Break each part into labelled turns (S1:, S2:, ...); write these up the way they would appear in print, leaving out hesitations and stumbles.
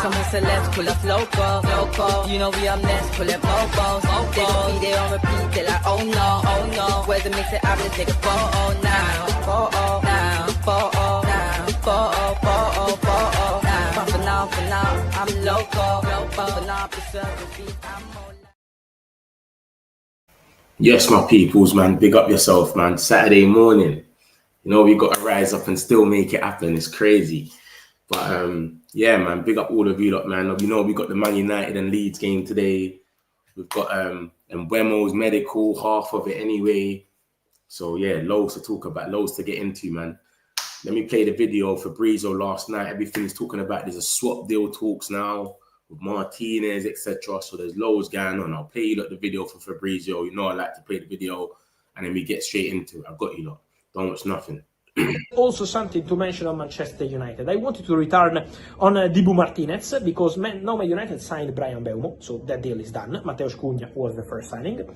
S1: Someone said let's pull up loco. You know we up next, pull up bobos. They gon' be there on repeat, they like oh no. Where's the mix it up, let's take a photo now. But for now, I'm loco. For now, preserve the beat, I'm more.
S2: Yes, my peoples, man. Big up yourself, man. Saturday morning. You know, we got to rise up and still make it happen. It's crazy. But, yeah, man, big up all of you lot, man. You know, we got the Man United and Leeds game today. We've got Mbeumo's medical, half of it anyway. So, yeah, loads to talk about, loads to get into, man. Let me play the video of Fabrizio last night. Everything's talking about there's a swap deal talks now with Martinez, etc. So there's loads going on. I'll play you lot the video for Fabrizio. You know I like to play the video and then we get straight into it. I've got you lot. Don't watch nothing.
S3: Also something to mention on Manchester United. I wanted to return on Dibu Martinez because now Man United signed Bryan Mbeumo, so that deal is done. Mateusz Cunha was the first signing.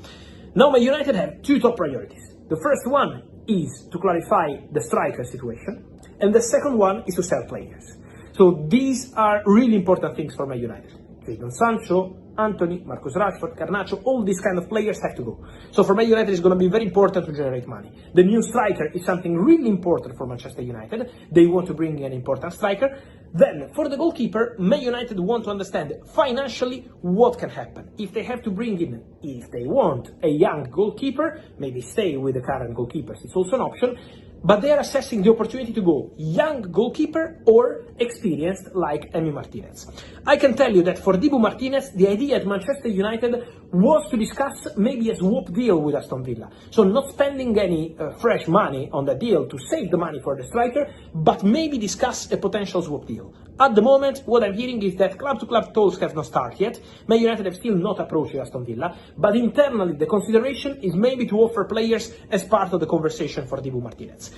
S3: Now Man United have two top priorities. The first one is to clarify the striker situation, and the second one is to sell players. So these are really important things for Man United. Jadon Sancho, Anthony, Marcus Rashford, Garnacho, all these kind of players have to go. So for Man United, it's going to be very important to generate money. The new striker is something really important for Manchester United. They want to bring in an important striker. Then, for the goalkeeper, Man United want to understand financially what can happen. If they have to bring in, if they want, a young goalkeeper, maybe stay with the current goalkeepers, it's also an option. But they are assessing the opportunity to go young goalkeeper or experienced like Emi Martinez. I can tell you that for Dibu Martinez, the idea at Manchester United was to discuss maybe a swap deal with Aston Villa. So not spending any fresh money on the deal to save the money for the striker, but maybe discuss a potential swap deal. At the moment, what I'm hearing is that club-to-club talks have not started yet. Man United have still not approached Aston Villa, but internally the consideration is maybe to offer players as part of the conversation for Dibu Martinez.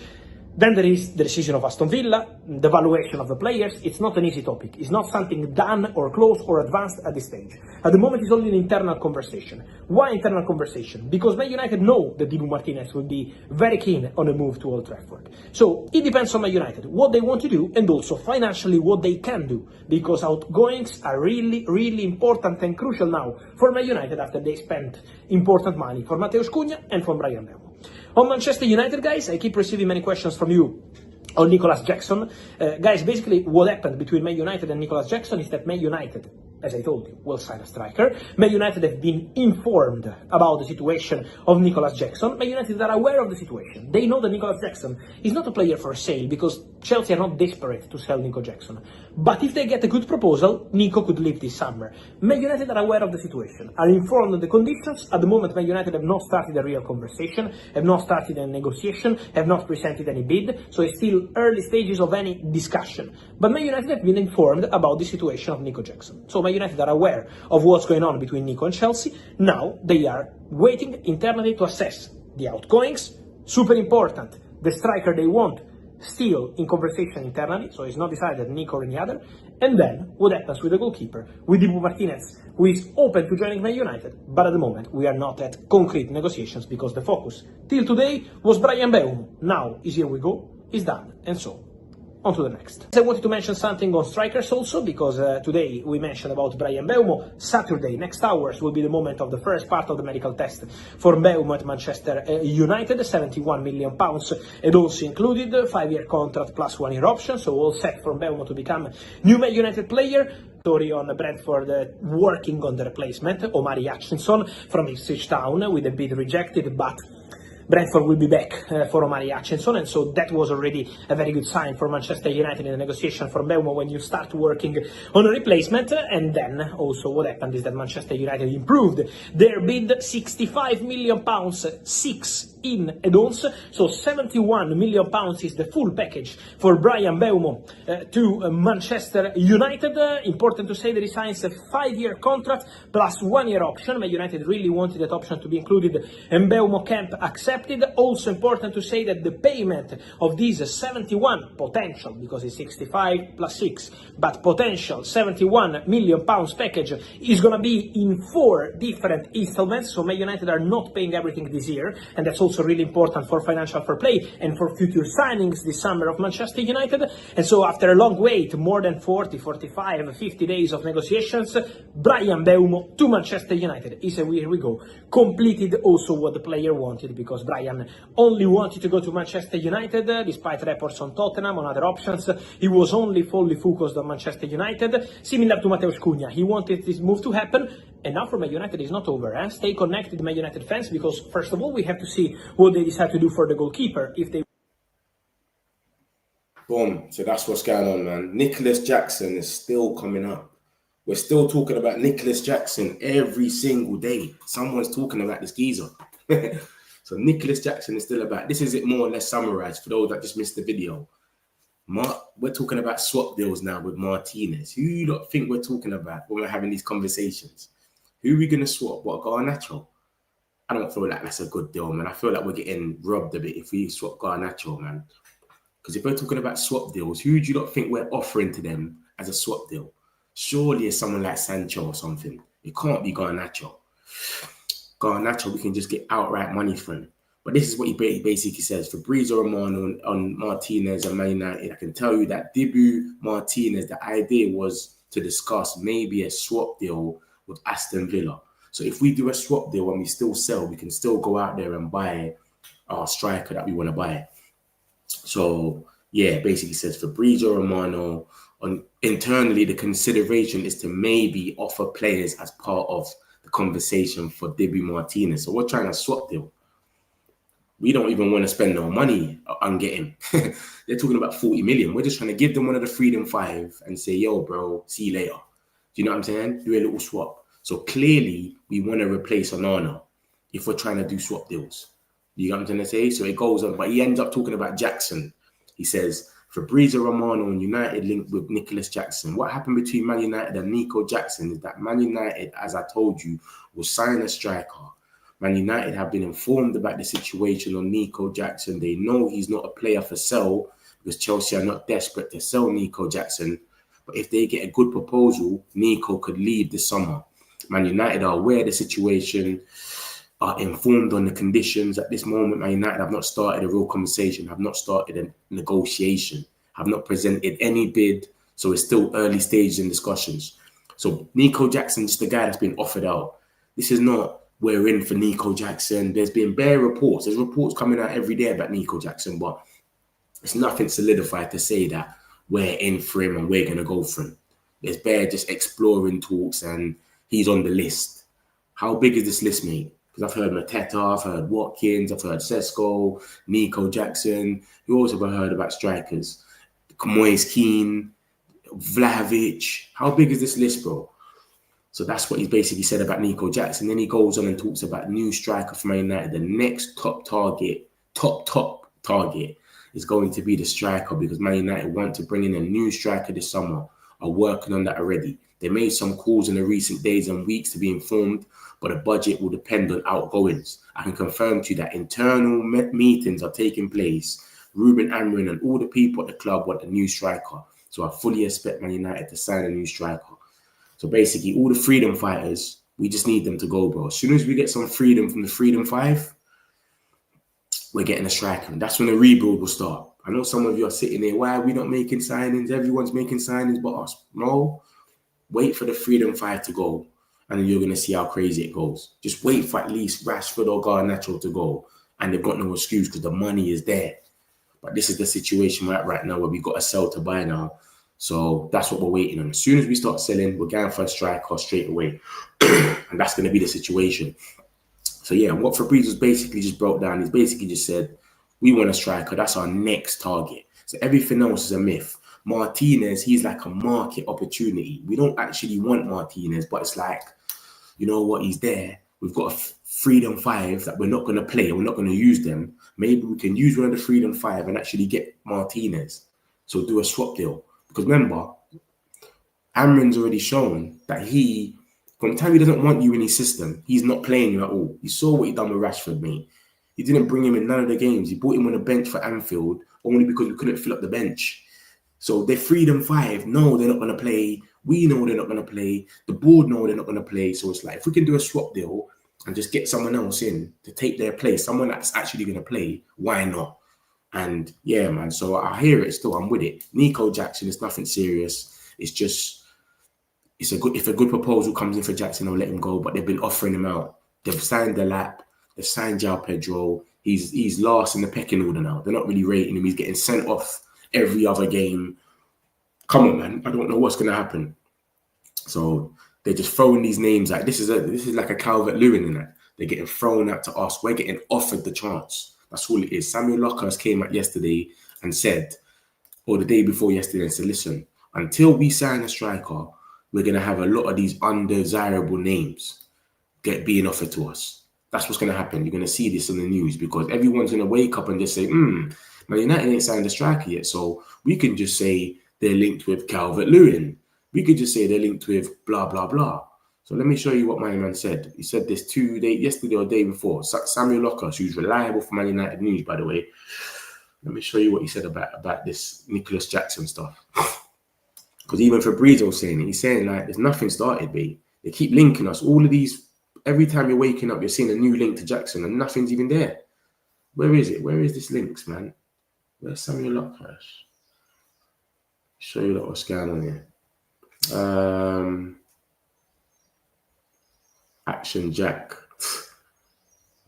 S3: Then there is the decision of Aston Villa, the valuation of the players. It's not an easy topic. It's not something done or close or advanced at this stage. At the moment, it's only an internal conversation. Why internal conversation? Because Man United know that Dibu Martinez will be very keen on a move to Old Trafford. So it depends on Man United, what they want to do, and also financially what they can do. Because outgoings are really, really important and crucial now for Man United after they spent important money for Mateusz Cunha and for Bryan Mbeumo. On Manchester United, guys, I keep receiving many questions from you on Nicolas Jackson. Guys, basically what happened between Man United and Nicolas Jackson is that Man United, as I told you, will sign a striker. Man United have been informed about the situation of Nicolas Jackson. Man United are aware of the situation. They know that Nicolas Jackson is not a player for sale because Chelsea are not desperate to sell Nico Jackson. But if they get a good proposal, Nico could leave this summer. Man United are aware of the situation, are informed of the conditions. At the moment, Man United have not started a real conversation, have not started a negotiation, have not presented any bid, so it's still early stages of any discussion. But Man United have been informed about the situation of Nico Jackson. So Man United are aware of what's going on between Nico and Chelsea. Now they are waiting internally to assess the outgoings, super important, the striker they want, still in conversation internally, so it's not decided Nico or any other, and then what happens with the goalkeeper, with Dibu Martinez, who is open to joining Man United, but at the moment we are not at concrete negotiations because the focus till today was Bryan Mbeumo. Now is here we go, is done, and so on to the next. I wanted to mention something on strikers also, because today we mentioned about Bryan Mbeumo. Saturday, next hours, will be the moment of the first part of the medical test for Mbeumo at Manchester United. £71 million, and also included 5-year contract plus 1-year option, so all set for Mbeumo to become new Man United player. Story on Brentford working on the replacement, Omari Hutchinson from Ipswich Town, with a bid rejected, but Brentford will be back for Omari Hutchinson, and so that was already a very good sign for Manchester United in the negotiation for Mbeumo when you start working on a replacement. And then also what happened is that Manchester United improved their bid, £65 million, 6 in add-ons, so £71 million is the full package for Bryan Mbeumo to Manchester United. Important to say that he signs a 5-year contract plus 1-year option. Man United really wanted that option to be included, and Mbeumo camp accepted. Also important to say that the payment of these 71 potential, because it's 65 plus 6, but potential £71 million package is going to be in 4 different installments, so Man United are not paying everything this year, and that's also also really important for financial fair play and for future signings this summer of Manchester United. And so after a long wait, more than 40, 45, 50 days of negotiations, Bryan Mbeumo to Manchester United. He said, here we go. Completed also what the player wanted, because Bryan only wanted to go to Manchester United, despite reports on Tottenham, on other options. He was only fully focused on Manchester United, similar to Mateusz Cunha. He wanted this move to happen, and now for Man United it's not over. Stay connected, Man United fans, because first of all we have to see what they decide to do for the goalkeeper. If they
S2: Boom. So that's what's going on, man. Nicholas Jackson is still coming up. We're still talking about Nicholas Jackson every single day. Someone's talking about this geezer. So Nicholas Jackson is still about. This is it more or less summarized for those that just missed the video. We're talking about swap deals now with Martinez. Who you lot think we're talking about when we're having these conversations? Who are we going to swap? What, Garnacho? I don't feel like that's a good deal, man. I feel like we're getting robbed a bit if we swap Garnacho, man. Because if we're talking about swap deals, who do you not think we're offering to them as a swap deal? Surely it's someone like Sancho or something. It can't be Garnacho. Garnacho, we can just get outright money for him. But this is what he basically says. Fabrizio Romano on Martinez and Man United. I can tell you that Dibu Martinez, the idea was to discuss maybe a swap deal with Aston Villa. So if we do a swap deal and we still sell, we can still go out there and buy our striker that we want to buy. So, yeah, basically says Fabrizio Romano, internally the consideration is to maybe offer players as part of the conversation for Dibu Martinez. So we're trying to swap deal. We don't even want to spend no money on getting him. They're talking about 40 million. We're just trying to give them one of the Freedom 5 and say, yo, bro, see you later. Do you know what I'm saying? Do a little swap. So clearly, we want to replace Onana if we're trying to do swap deals. You know what I'm trying to say? So it goes on, but he ends up talking about Jackson. He says, Fabrizio Romano and United linked with Nicholas Jackson. What happened between Man United and Nico Jackson is that Man United, as I told you, will sign a striker. Man United have been informed about the situation on Nico Jackson. They know he's not a player for sale because Chelsea are not desperate to sell Nico Jackson. But if they get a good proposal, Nico could leave this summer. Man United are aware of the situation, are informed on the conditions. At this moment, Man United have not started a real conversation, have not started a negotiation, have not presented any bid. So it's still early stages in discussions. So Nico Jackson is the guy that's been offered out. This is not, we're in for Nico Jackson. There's been bare reports. There's reports coming out every day about Nico Jackson, but it's nothing solidified to say that we're in for him and we're going to go for him. There's bare just exploring talks and he's on the list. How big is this list, mate? Because I've heard Mateta, I've heard Watkins, I've heard Sesko, Nico Jackson. You also have heard about strikers. Moise Keane, Vlahovic. How big is this list, bro? So that's what he's basically said about Nico Jackson. Then he goes on and talks about new striker for Man United. The next top target is going to be the striker because Man United want to bring in a new striker this summer. Are working on that already. They made some calls in the recent days and weeks to be informed, but the budget will depend on outgoings. I can confirm to you that internal meetings are taking place. Ruben Amorim and all the people at the club want a new striker. So I fully expect Man United to sign a new striker. So basically, all the freedom fighters, we just need them to go, bro. As soon as we get some freedom from the Freedom 5, we're getting a striker. And that's when the rebuild will start. I know some of you are sitting there, why are we not making signings? Everyone's making signings but us. No, wait for the Freedom 5 to go. And then you're going to see how crazy it goes. Just wait for at least Rashford or Garnacho to go. And they've got no excuse because the money is there. But this is the situation we're at right now where we've got to sell to buy now. So that's what we're waiting on. As soon as we start selling, we're going for a striker straight away. And that's going to be the situation. So yeah, what Fabrizio's basically just broke down, he's basically just said, we want a striker. That's our next target. So everything else is a myth. Martinez, he's like a market opportunity. We don't actually want Martinez, but it's like, you know what, he's there. We've got a Freedom 5 that we're not going to play. We're not going to use them. Maybe we can use one of the Freedom 5 and actually get Martinez. So do a swap deal. Because remember, Amorim's already shown that from the time he doesn't want you in his system, he's not playing you at all. You saw what he done with Rashford, mate. He didn't bring him in none of the games. He brought him on the bench for Anfield only because we couldn't fill up the bench. So the Freedom 5, no, they're not going to play. We know they're not going to play. The board know they're not going to play. So it's like, if we can do a swap deal, and just get someone else in to take their place, someone that's actually going to play, why not? And yeah, man, so I hear it still, I'm with it. Nico Jackson is nothing serious. It's just, if a good proposal comes in for Jackson, they'll let him go, but they've been offering him out. They've signed the lap, they've signed João Pedro. He's last in the pecking order now. They're not really rating him. He's getting sent off every other game. Come on, man. I don't know what's going to happen. So they're just throwing these names out. This is like a Calvert-Lewin in that. They're getting thrown out to us. We're getting offered the chance. That's all it is. Samuel Lockhurst came out yesterday and said, or the day before yesterday, and said, listen, until we sign a striker, we're going to have a lot of these undesirable names being offered to us. That's what's going to happen. You're going to see this in the news because everyone's going to wake up and just say, Man United ain't signed a striker yet. So we can just say they're linked with Calvert-Lewin. We could just say they're linked with blah, blah, blah. So let me show you what my man said. He said this yesterday or day before. Samuel Lockhurst, who's reliable for Man United news, by the way. Let me show you what he said about this Nicholas Jackson stuff. Because even Fabrizio saying it, he's saying like, there's nothing started, babe. They keep linking us. All of these, every time you're waking up, you're seeing a new link to Jackson and nothing's even there. Where is it? Where is this links, man? Where's Samuel Lockhurst? Show you what's going on here. Action Jack.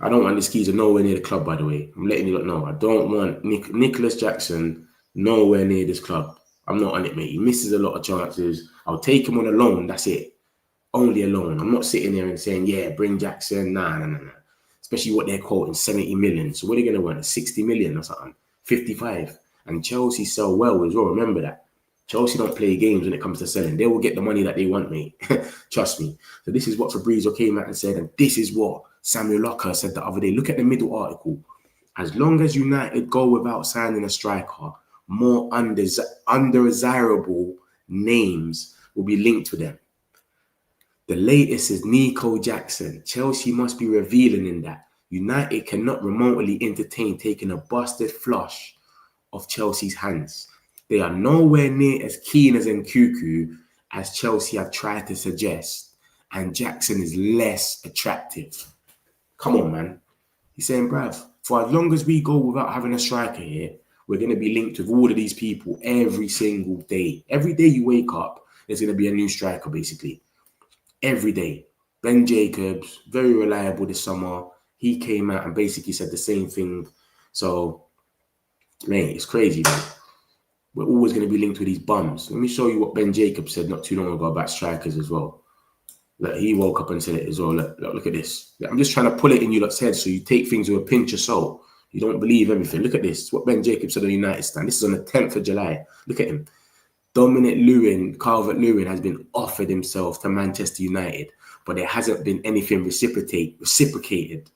S2: I don't want this geezer nowhere near the club, by the way. I'm letting you know. I don't want Nicholas Jackson nowhere near this club. I'm not on it, mate. He misses a lot of chances. I'll take him on a loan. That's it. Only a loan. I'm not sitting there and saying, yeah, bring Jackson. Nah. Especially what they're quoting, 70 million. So what are they going to want? 60 million or something? 55. And Chelsea sell well as well. Remember that. Chelsea don't play games when it comes to selling. They will get the money that they want, mate. Trust me. So this is what Fabrizio came out and said, and this is what Samuel Lockhurst said the other day. Look at the middle article. As long as United go without signing a striker, more undesirable names will be linked to them. The latest is Nico Jackson. Chelsea must be revealing in that. United cannot remotely entertain taking a busted flush off Chelsea's hands. They are nowhere near as keen as Nkunku as Chelsea have tried to suggest, and Jackson is less attractive. Come on, man. He's saying, bruv, for as long as we go without having a striker here, we're going to be linked with all of these people every single day. Every day you wake up, there's going to be a new striker, basically. Every day. Ben Jacobs, very reliable this summer. He came out and basically said the same thing. So, mate, it's crazy, man. We're always going to be linked with these bums. Let me show you what Ben Jacobs said not too long ago about strikers as well. Look, he woke up and said it as well. Look at this. I'm just trying to pull it in you lot's head so you take things with a pinch of salt. You don't believe everything. Look at this. What Ben Jacobs said on United stand. This is on the 10th of July. Look at him. Dominic Calvert-Lewin has been offered himself to Manchester United, but there hasn't been anything reciprocated.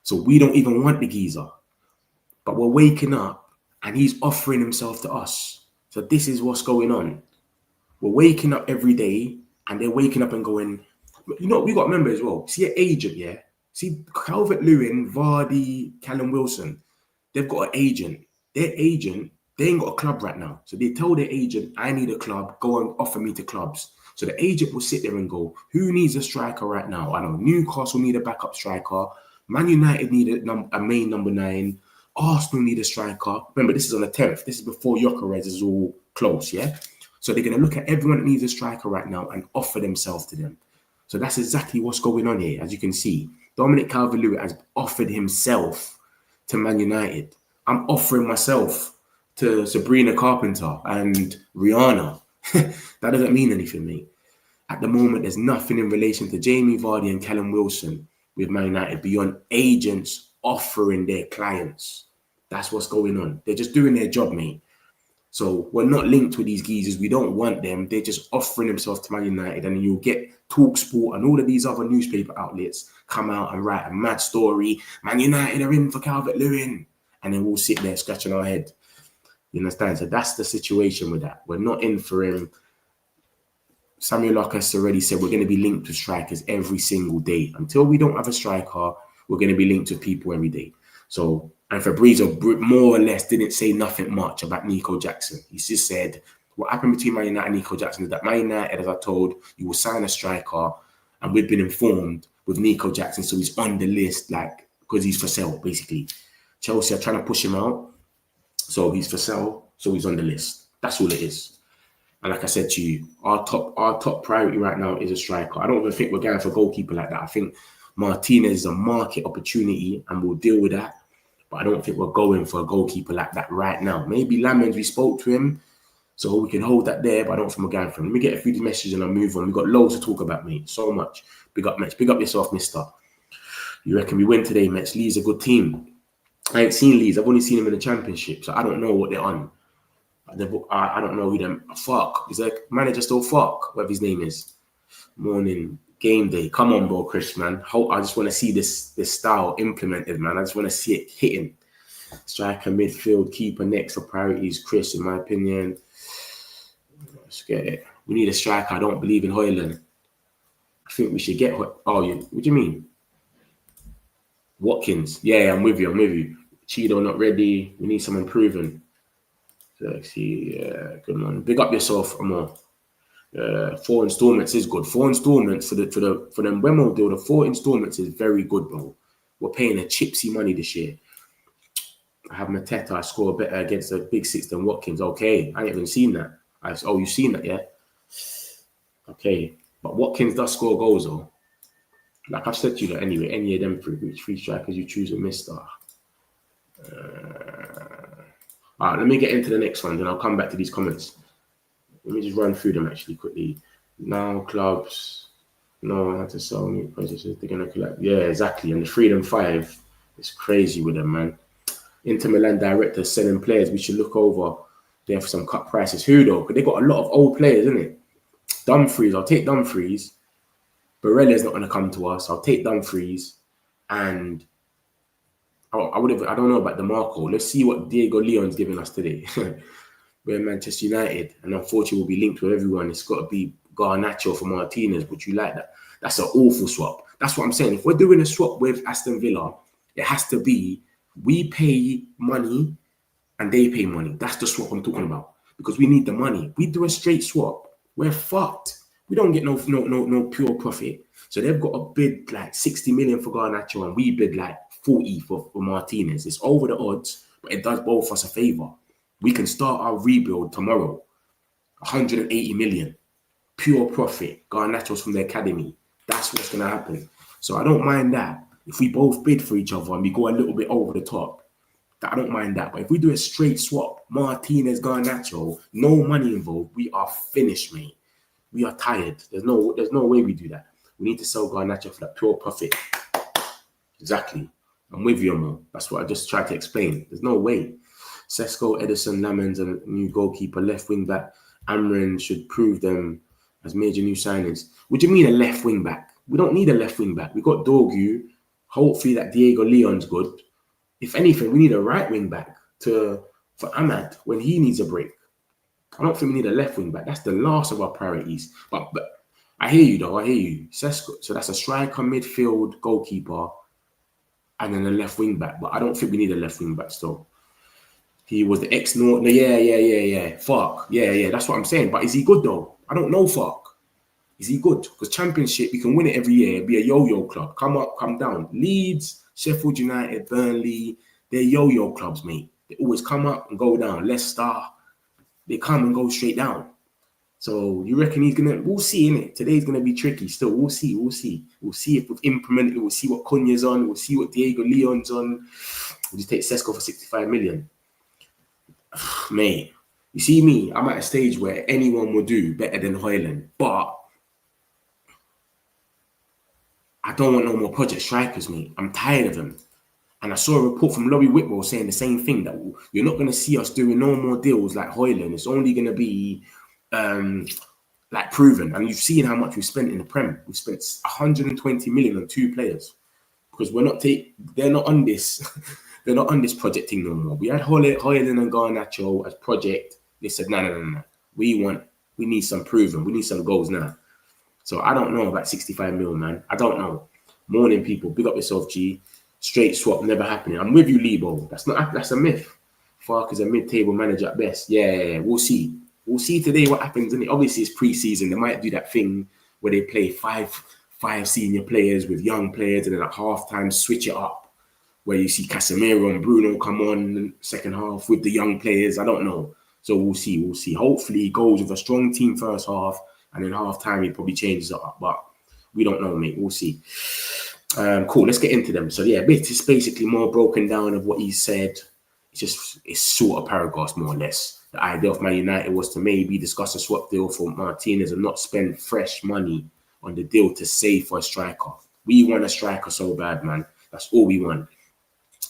S2: So we don't even want the geezer. But we're waking up and he's offering himself to us. So this is what's going on. We're waking up every day and they're waking up and going, you know, we got to remember as well, see an agent, yeah? See Calvert-Lewin, Vardy, Callum Wilson, they've got an agent. Their agent, they ain't got a club right now. So they tell their agent, I need a club, go and offer me to clubs. So the agent will sit there and go, who needs a striker right now? I know Newcastle need a backup striker. Man United need a main number 9. Arsenal need a striker. Remember, this is on the 10th. This is before Gyökeres is all close, yeah? So they're going to look at everyone that needs a striker right now and offer themselves to them. So that's exactly what's going on here, as you can see. Dominic Calvert-Lewin has offered himself to Man United. I'm offering myself to Sabrina Carpenter and Rihanna. That doesn't mean anything, mate. At the moment, there's nothing in relation to Jamie Vardy and Callum Wilson with Man United beyond agents offering their clients. That's what's going on. They're just doing their job, mate. So we're not linked with these geezers. We don't want them. They're just offering themselves to Man United, and you'll get TalkSport and all of these other newspaper outlets come out and write a mad story. Man United are in for Calvert-Lewin. And then we'll sit there scratching our head. You understand? So that's the situation with that. We're not in for him. Samuel Lockhurst already said we're going to be linked with strikers every single day. Until we don't have a striker, we're going to be linked with people every day. So, and Fabrizio more or less didn't say nothing much about Nico Jackson. He just said, what happened between Man United and Nico Jackson is that Man United, as I told, you will sign a striker, and we've been informed with Nico Jackson, so he's on the list, like, because he's for sale, basically. Chelsea are trying to push him out, so he's for sale, so he's on the list. That's all it is. And like I said to you, our top priority right now is a striker. I don't even think we're going for a goalkeeper like that. I think Martinez is a market opportunity, and we'll deal with that. But I don't think we're going for a goalkeeper like that right now. Maybe Lamens, we spoke to him, so we can hold that there, but I don't think we're going for him. Let me get a few messages and I'll move on. We've got loads to talk about, mate. So much. Big up, Mets. Big up yourself, mister. You reckon we win today, Mets? Leeds a good team. I ain't seen Leeds. I've only seen them in the Championship, so I don't know what they're on. I don't know who them. Fuck. Is that manager still fuck? Whatever his name is. Morning. Game day. Come on, bro, Chris, man. I just want to see this style implemented, man. I just want to see it hitting. Striker, midfield, keeper, next for priorities, Chris, in my opinion. Let's get it. We need a striker. I don't believe in Højlund. I think we should get... what do you mean? Watkins. Yeah, I'm with you. Cheeto not ready. We need someone proven. Sexy. Yeah, good man. Big up yourself, Amor. 4 installments is good. 4 installments for the Mbeumo deal. The 4 installments is very good, bro. We're paying a chipsy money this year. I have Mateta. I score better against the big 6 than Watkins. Okay, I ain't even seen that. You've seen that, yeah? Okay, but Watkins does score goals, though. Like I've said to you, like, anyway, any of them three strikers you choose a mister. All right, let me get into the next one, then I'll come back to these comments. Let me just run through them actually quickly. Now clubs, no one had to sell me. They're gonna collect. Yeah, exactly. And the Freedom 5 is crazy with them, man. Inter Milan director selling players. We should look over there for some cut prices. Who though? Because they got a lot of old players, isn't it? Dumfries. I'll take Dumfries. Barella's not gonna come to us. I'll take Dumfries, and I don't know about DeMarco. Let's see what Diego Leon's giving us today. We're Manchester United, and unfortunately we'll be linked with everyone. It's got to be Garnacho for Martinez. Would you like that? That's an awful swap. That's what I'm saying. If we're doing a swap with Aston Villa, it has to be we pay money and they pay money. That's the swap I'm talking about, because we need the money. We do a straight swap, we're fucked. We don't get no pure profit. So they've got to bid like 60 million for Garnacho, and we bid like 40 for Martinez. It's over the odds, but it does both of us a favor. We can start our rebuild tomorrow. 180 million. Pure profit. Garnacho's from the academy. That's what's going to happen. So I don't mind that. If we both bid for each other and we go a little bit over the top, I don't mind that. But if we do a straight swap, Martinez, Garnacho, no money involved, we are finished, mate. We are tired. There's no way we do that. We need to sell Garnacho for that pure profit. Exactly. I'm with you, Mo. That's what I just tried to explain. There's no way. Sesko, Edison, Lamens, and a new goalkeeper, left wing back. Amrin should prove them as major new signings. What do you mean a left wing back? We don't need a left wing back. We got Dorgu. Hopefully that Diego Leon's good. If anything, we need a right wing back for Ahmad when he needs a break. I don't think we need a left wing back. That's the last of our priorities. But I hear you though. I hear you. Sesko. So that's a striker, midfield, goalkeeper, and then a left wing back. But I don't think we need a left wing back still. He was the ex-North. Yeah. Fuck. Yeah. That's what I'm saying. But is he good though? I don't know. Fuck. Is he good? Because Championship, you can win it every year. It'd be a yo-yo club. Come up, come down. Leeds, Sheffield United, Burnley, they're yo-yo clubs, mate. They always come up and go down. Leicester, they come and go straight down. So you reckon he's gonna? We'll see, innit? Today's gonna be tricky. Still, we'll see. We'll see if we've implemented. We'll see what Cunha's on. We'll see what Diego Leon's on. We'll just take Sesko for 65 million. Mate, you see me, I'm at a stage where anyone will do better than Højlund, but I don't want no more project strikers, mate. I'm tired of them. And I saw a report from Laurie Whitwell saying the same thing, that you're not going to see us doing no more deals like Højlund. It's only going to be like proven. And you've seen how much we've spent in the Prem. We've spent 120 million on 2 players because they're not on this. They're not on this project thing no more. We had Højlund and Garnacho as project. They said, no. We need some proven. We need some goals now. So I don't know about 65 mil, man. I don't know. Morning, people. Big up yourself, G. Straight swap, never happening. I'm with you, Lebo. That's a myth. Fark is a mid-table manager at best. Yeah. We'll see. We'll see today what happens. And obviously, it's pre-season. They might do that thing where they play five 5 senior players with young players, and then at halftime switch it up, where you see Casemiro and Bruno come on in the second half with the young players. I don't know. So we'll see. Hopefully he goes with a strong team first half, and then halftime he probably changes it up. But we don't know, mate. We'll see. Cool. Let's get into them. So yeah, it's basically more broken down of what he said. It's sort of paragraphs, more or less. The idea of Man United was to maybe discuss a swap deal for Martinez and not spend fresh money on the deal to save for a striker. We want a striker so bad, man. That's all we want.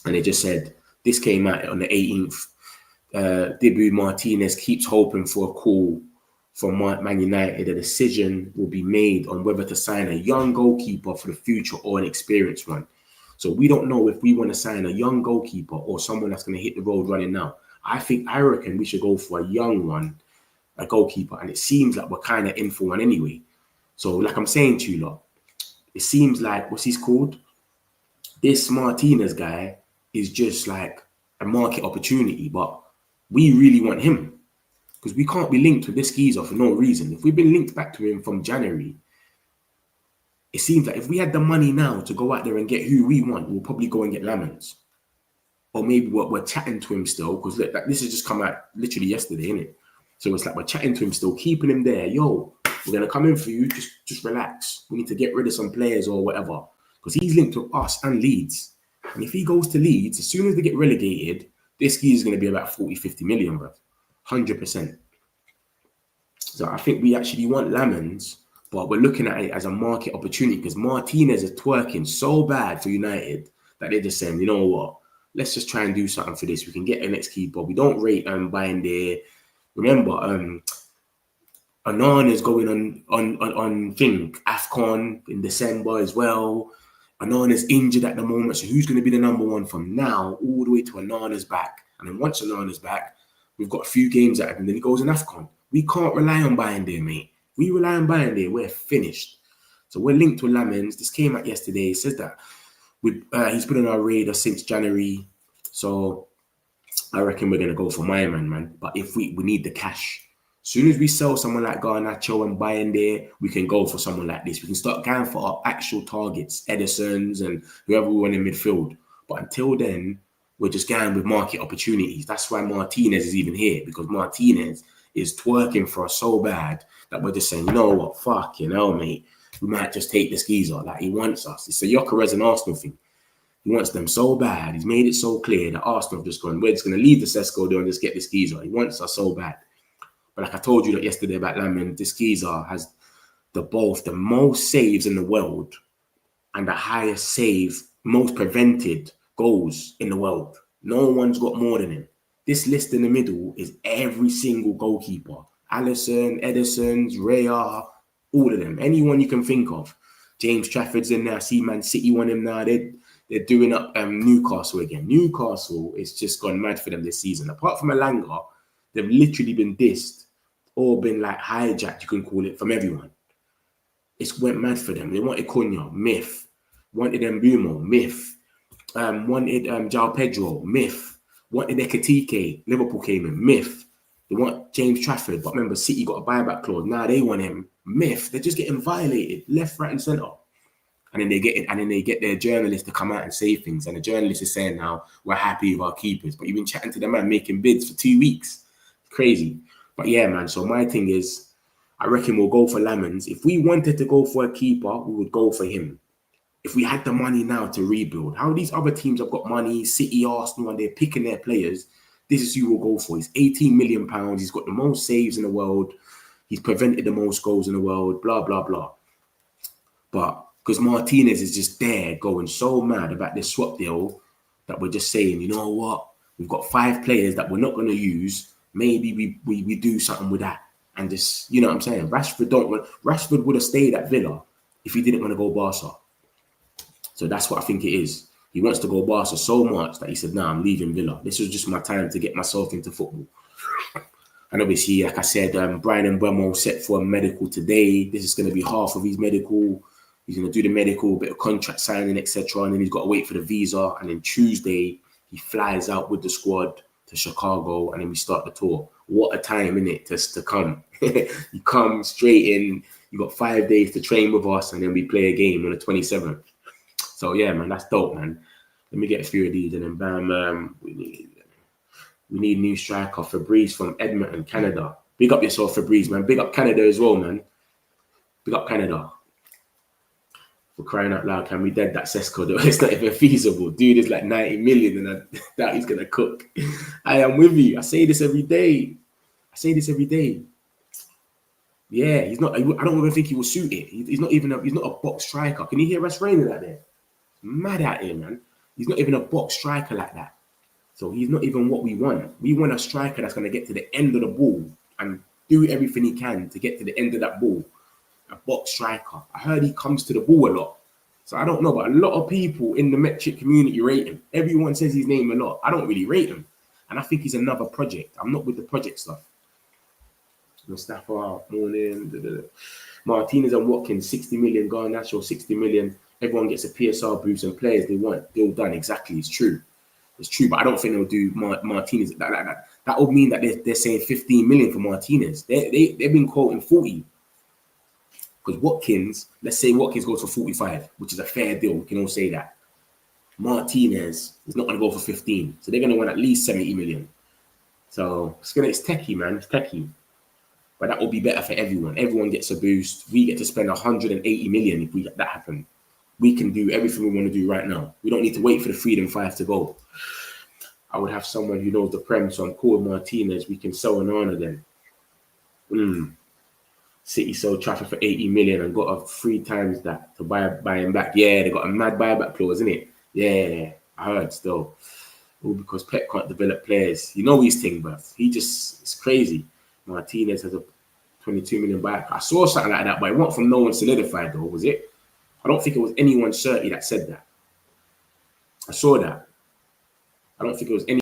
S2: And they just said, this came out on the 18th. Debut Martinez keeps hoping for a call from Man United. A decision will be made on whether to sign a young goalkeeper for the future or an experienced one. So we don't know if we want to sign a young goalkeeper or someone that's going to hit the road running now. I reckon we should go for a young one, a goalkeeper. And it seems like we're kind of in for one anyway. So like I'm saying to you lot, it seems like, what's he's called? This Martinez guy is just like a market opportunity, but we really want him because we can't be linked with this geezer for no reason. If we've been linked back to him from January, it seems like if we had the money now to go out there and get who we want, we'll probably go and get Lamens. Or maybe we're chatting to him still, because this has just come out literally yesterday, innit? So it's like we're chatting to him still, keeping him there. Yo, we're going to come in for you. Just relax. We need to get rid of some players or whatever. Because he's linked with us and Leeds. And if he goes to Leeds, as soon as they get relegated, this geezer is going to be about 40, 50 million, bro. 100%. So I think we actually want Lamens, but we're looking at it as a market opportunity because Martinez is twerking so bad for United that they're just saying, you know what? Let's just try and do something for this. We can get an ex-keeper. We don't rate buying there. Remember, Anan is going on thing, AFCON in December as well. Anan is injured at the moment. So who's going to be the number one from now all the way to Anana's back? And then once Anana's back, we've got a few games at him. Then he goes in AFCON. We can't rely on buying there, mate. We rely on buying there. We're finished. So we're linked to Lamens. This came out yesterday. It says that he's been on our radar since January. So I reckon we're going to go for my man. But if we need the cash. As soon as we sell someone like Garnacho and buy in there, we can go for someone like this. We can start going for our actual targets, Edison's and whoever we want in midfield. But until then, we're just going with market opportunities. That's why Martinez is even here, because Martinez is twerking for us so bad that we're just saying, you know what, fuck, you know, mate, we might just take this geezer. Like, he wants us. It's a Gyökeres and Arsenal thing. He wants them so bad. He's made it so clear that Arsenal have just gone, we're just going to leave the Sesko there and just get this geezer. He wants us so bad. But like I told you that yesterday about Lamin, this geezer has both the most saves in the world and the highest save, most prevented goals in the world. No one's got more than him. This list in the middle is every single goalkeeper. Alisson, Edison's, Raya, all of them. Anyone you can think of. James Trafford's in there. I see Man City want him now. They're doing up Newcastle again. Newcastle is just gone mad for them this season. Apart from Elanga, they've literally been dissed or been like hijacked, you can call it, from everyone. It's went mad for them. They wanted Cunha, myth. Wanted Mbeumo, myth. Wanted João Pedro, myth. Wanted Ekitike, Liverpool came in, myth. They want James Trafford, but remember, City got a buyback clause. Now they want him, myth. They're just getting violated, left, right, and centre. And then they get their journalists to come out and say things. And the journalist is saying now, we're happy with our keepers. But you've been chatting to the man making bids for 2 weeks. Crazy. But yeah, man, so my thing is, I reckon we'll go for Lamens. If we wanted to go for a keeper, we would go for him. If we had the money now to rebuild, how these other teams have got money, City, Arsenal, and they're picking their players, this is who we'll go for. He's £18 million. He's got the most saves in the world. He's prevented the most goals in the world, blah, blah, blah. But because Martinez is just there going so mad about this swap deal that we're just saying, you know what? We've got 5 players that we're not going to use. Maybe we do something with that. And just, you know what I'm saying? Rashford would have stayed at Villa if he didn't want to go Barca. So that's what I think it is. He wants to go Barca so much that he said, nah, I'm leaving Villa. This was just my time to get myself into football. And obviously, like I said, Brian Mbeumo set for a medical today. This is going to be half of his medical. He's going to do the medical, a bit of contract signing, etc. And then he's got to wait for the visa. And then Tuesday, he flies out with the squad to Chicago, and then we start the tour. What a time, innit, to come. You come straight in, you got 5 days to train with us, and then we play a game on the 27th. So yeah, man, that's dope, man. Let me get a few of these, and then bam, we need new striker, Fabrice from Edmonton, Canada. Big up yourself, Fabrice, man. Big up Canada as well, man. Big up Canada. For crying out loud, can we dead that Sesko though? It's not even feasible. Dude is like 90 million, and I doubt he's gonna cook. I am with you. I say this every day. Yeah, he's not. I don't even think he will suit it. He's not even. He's not a box striker. Can you hear us raining out there? Mad out here, man. He's not even a box striker like that. So he's not even what we want. We want a striker that's gonna get to the end of the ball and do everything he can to get to the end of that ball. A box striker. I heard he comes to the ball a lot. So I don't know, but a lot of people in the metric community rate him. Everyone says his name a lot. I don't really rate him. And I think he's another project. I'm not with the project stuff. Mustafa, morning. Martinez and Watkins, 60 million. Garnacho, 60 million. Everyone gets a PSR boost and players they want. They're all done. Exactly. It's true. It's true, but I don't think they'll do Martinez. That would mean that they're saying 15 million for Martinez. They've been quoting 40. Because Watkins, let's say Watkins goes for 45, which is a fair deal. We can all say that. Martinez is not going to go for 15. So they're going to want at least 70 million. So it's techie, man. It's techie. But that will be better for everyone. Everyone gets a boost. We get to spend 180 million if we let that happen. We can do everything we want to do right now. We don't need to wait for the Freedom 5 to go. I would have someone who knows the Prem, so I'm cool with Martinez. We can sell Onana then. City sold Trafford for 80 million and got a 3 times that to buy him back. Yeah, they got a mad buyback clause, isn't it? Yeah, I heard still. All because Pep can't develop players. You know his thing, bruv. It's crazy. Martinez has a 22 million buyback. I saw something like that, but it wasn't from no one solidified though, was it? I don't think it was anyone certainly that said that. I saw that. I don't think it was any.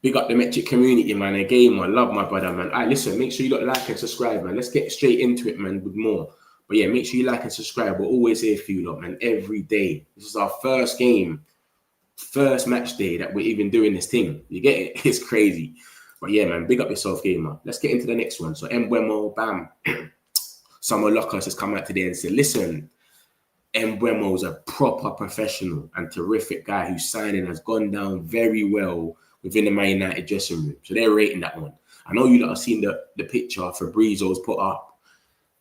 S2: Big up the metric community, man. Again, I love my brother, man. All right, listen, make sure you like and subscribe, man. Let's get straight into it, man, with more. But yeah, make sure you like and subscribe. We're always here for you lot, man, every day. This is our first game, first match day that we're even doing this thing. You get it? It's crazy. But yeah, man, big up yourself, gamer. Let's get into the next one. So Mbeumo, bam. Summer Lockhurst has come out today and said, listen, Mbeumo's a proper professional and terrific guy whose signing has gone down very well within the Man United dressing room. So they're rating that one. I know you lot have seen the picture Fabrizio's put up.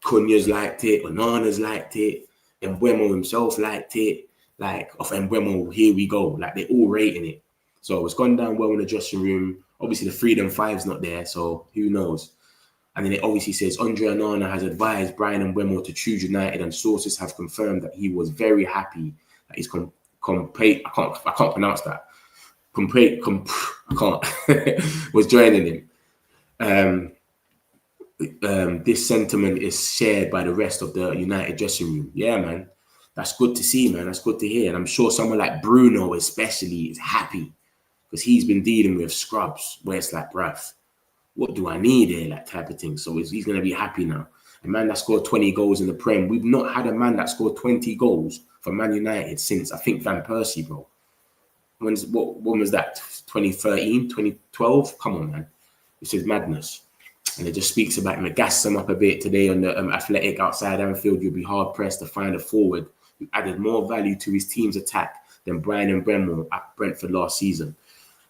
S2: Cunha's liked it, Onana's liked it, Mbeumo himself liked it. Like, off Mbeumo, here we go. Like, they're all rating it. So it's gone down well in the dressing room. Obviously, the Freedom 5's not there, so who knows? And then it obviously says, Andre Onana has advised Brian Mbeumo to choose United, and sources have confirmed that he was very happy that he's I can't pronounce that. Was joining him. This sentiment is shared by the rest of the United dressing room. Yeah, man. That's good to see, man. That's good to hear. And I'm sure someone like Bruno especially is happy because he's been dealing with scrubs where it's like, bruv, what do I need here? Like type of thing. So he's going to be happy now. A man that scored 20 goals in the Prem. We've not had a man that scored 20 goals for Man United since, I think, Van Persie, bro. When was that? 2013, 2012? Come on, man. This is madness. And it just speaks about him. It gassed him up a bit today on the Athletic outside Anfield. You'll be hard-pressed to find a forward who added more value to his team's attack than Brian Mbeumo at Brentford last season.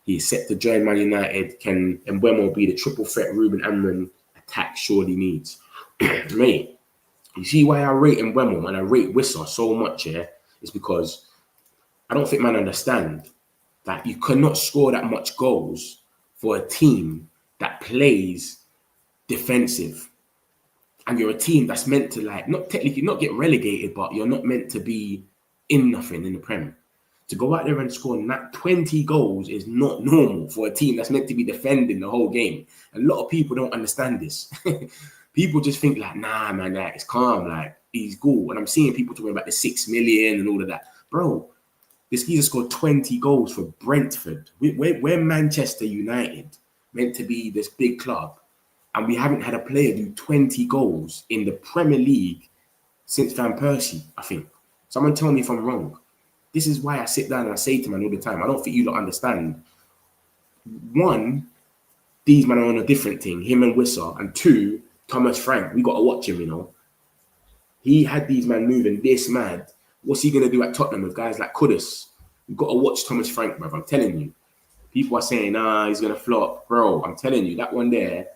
S2: He's set to join Man United. Can Mbeumo be the triple threat Ruben Amorim attack surely needs? Mate, you see why I rate Mbeumo and I rate Wissa so much here? It's because I don't think man understand that you cannot score that much goals for a team that plays defensive. And you're a team that's meant to, like, not technically not get relegated, but you're not meant to be in nothing in the Prem. To go out there and score 20 goals is not normal for a team that's meant to be defending the whole game. A lot of people don't understand this. People just think like, nah, man, that it's calm, like he's cool. And I'm seeing people talking about the 6 million and all of that. Bro, this geezer scored 20 goals for Brentford. We're Manchester United, meant to be this big club. And we haven't had a player do 20 goals in the Premier League since Van Persie, I think. Someone tell me if I'm wrong. This is why I sit down and I say to man all the time, I don't think you don't understand. One, these men are on a different thing, him and Wissa. And two, Thomas Frank, we got to watch him, you know. He had these men moving this mad. What's he going to do at Tottenham with guys like Kudus? We've got to watch Thomas Frank, bruv. I'm telling you. People are saying, he's going to flop. Bro, I'm telling you, that one there,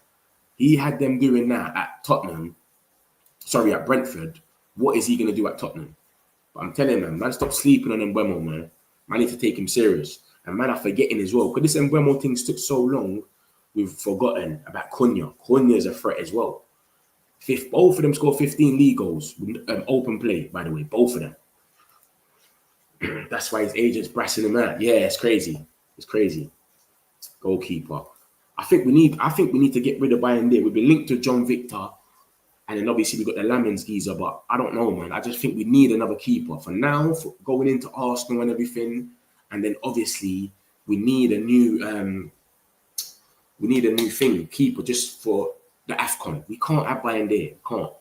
S2: he had them doing that at Tottenham. Sorry, at Brentford. What is he going to do at Tottenham? But I'm telling you, man, stop sleeping on Mbeumo, man. Man need to take him serious. And man, I'm forgetting as well. Because this Mbeumo thing took so long, we've forgotten about Cunha. Cunha is a threat as well. Both of them scored 15 league goals. Open play, by the way. Both of them. That's why his agent's brassing him out. Yeah, it's crazy. It's crazy. Goalkeeper. I think we need to get rid of Bayern there. We've been linked to John Victor. And then obviously we got the Lamens geezer, but I don't know, man. I just think we need another keeper. For now, for going into Arsenal and everything. And then obviously we need a new keeper just for the AFCON. We can't have Bayern there. Can't.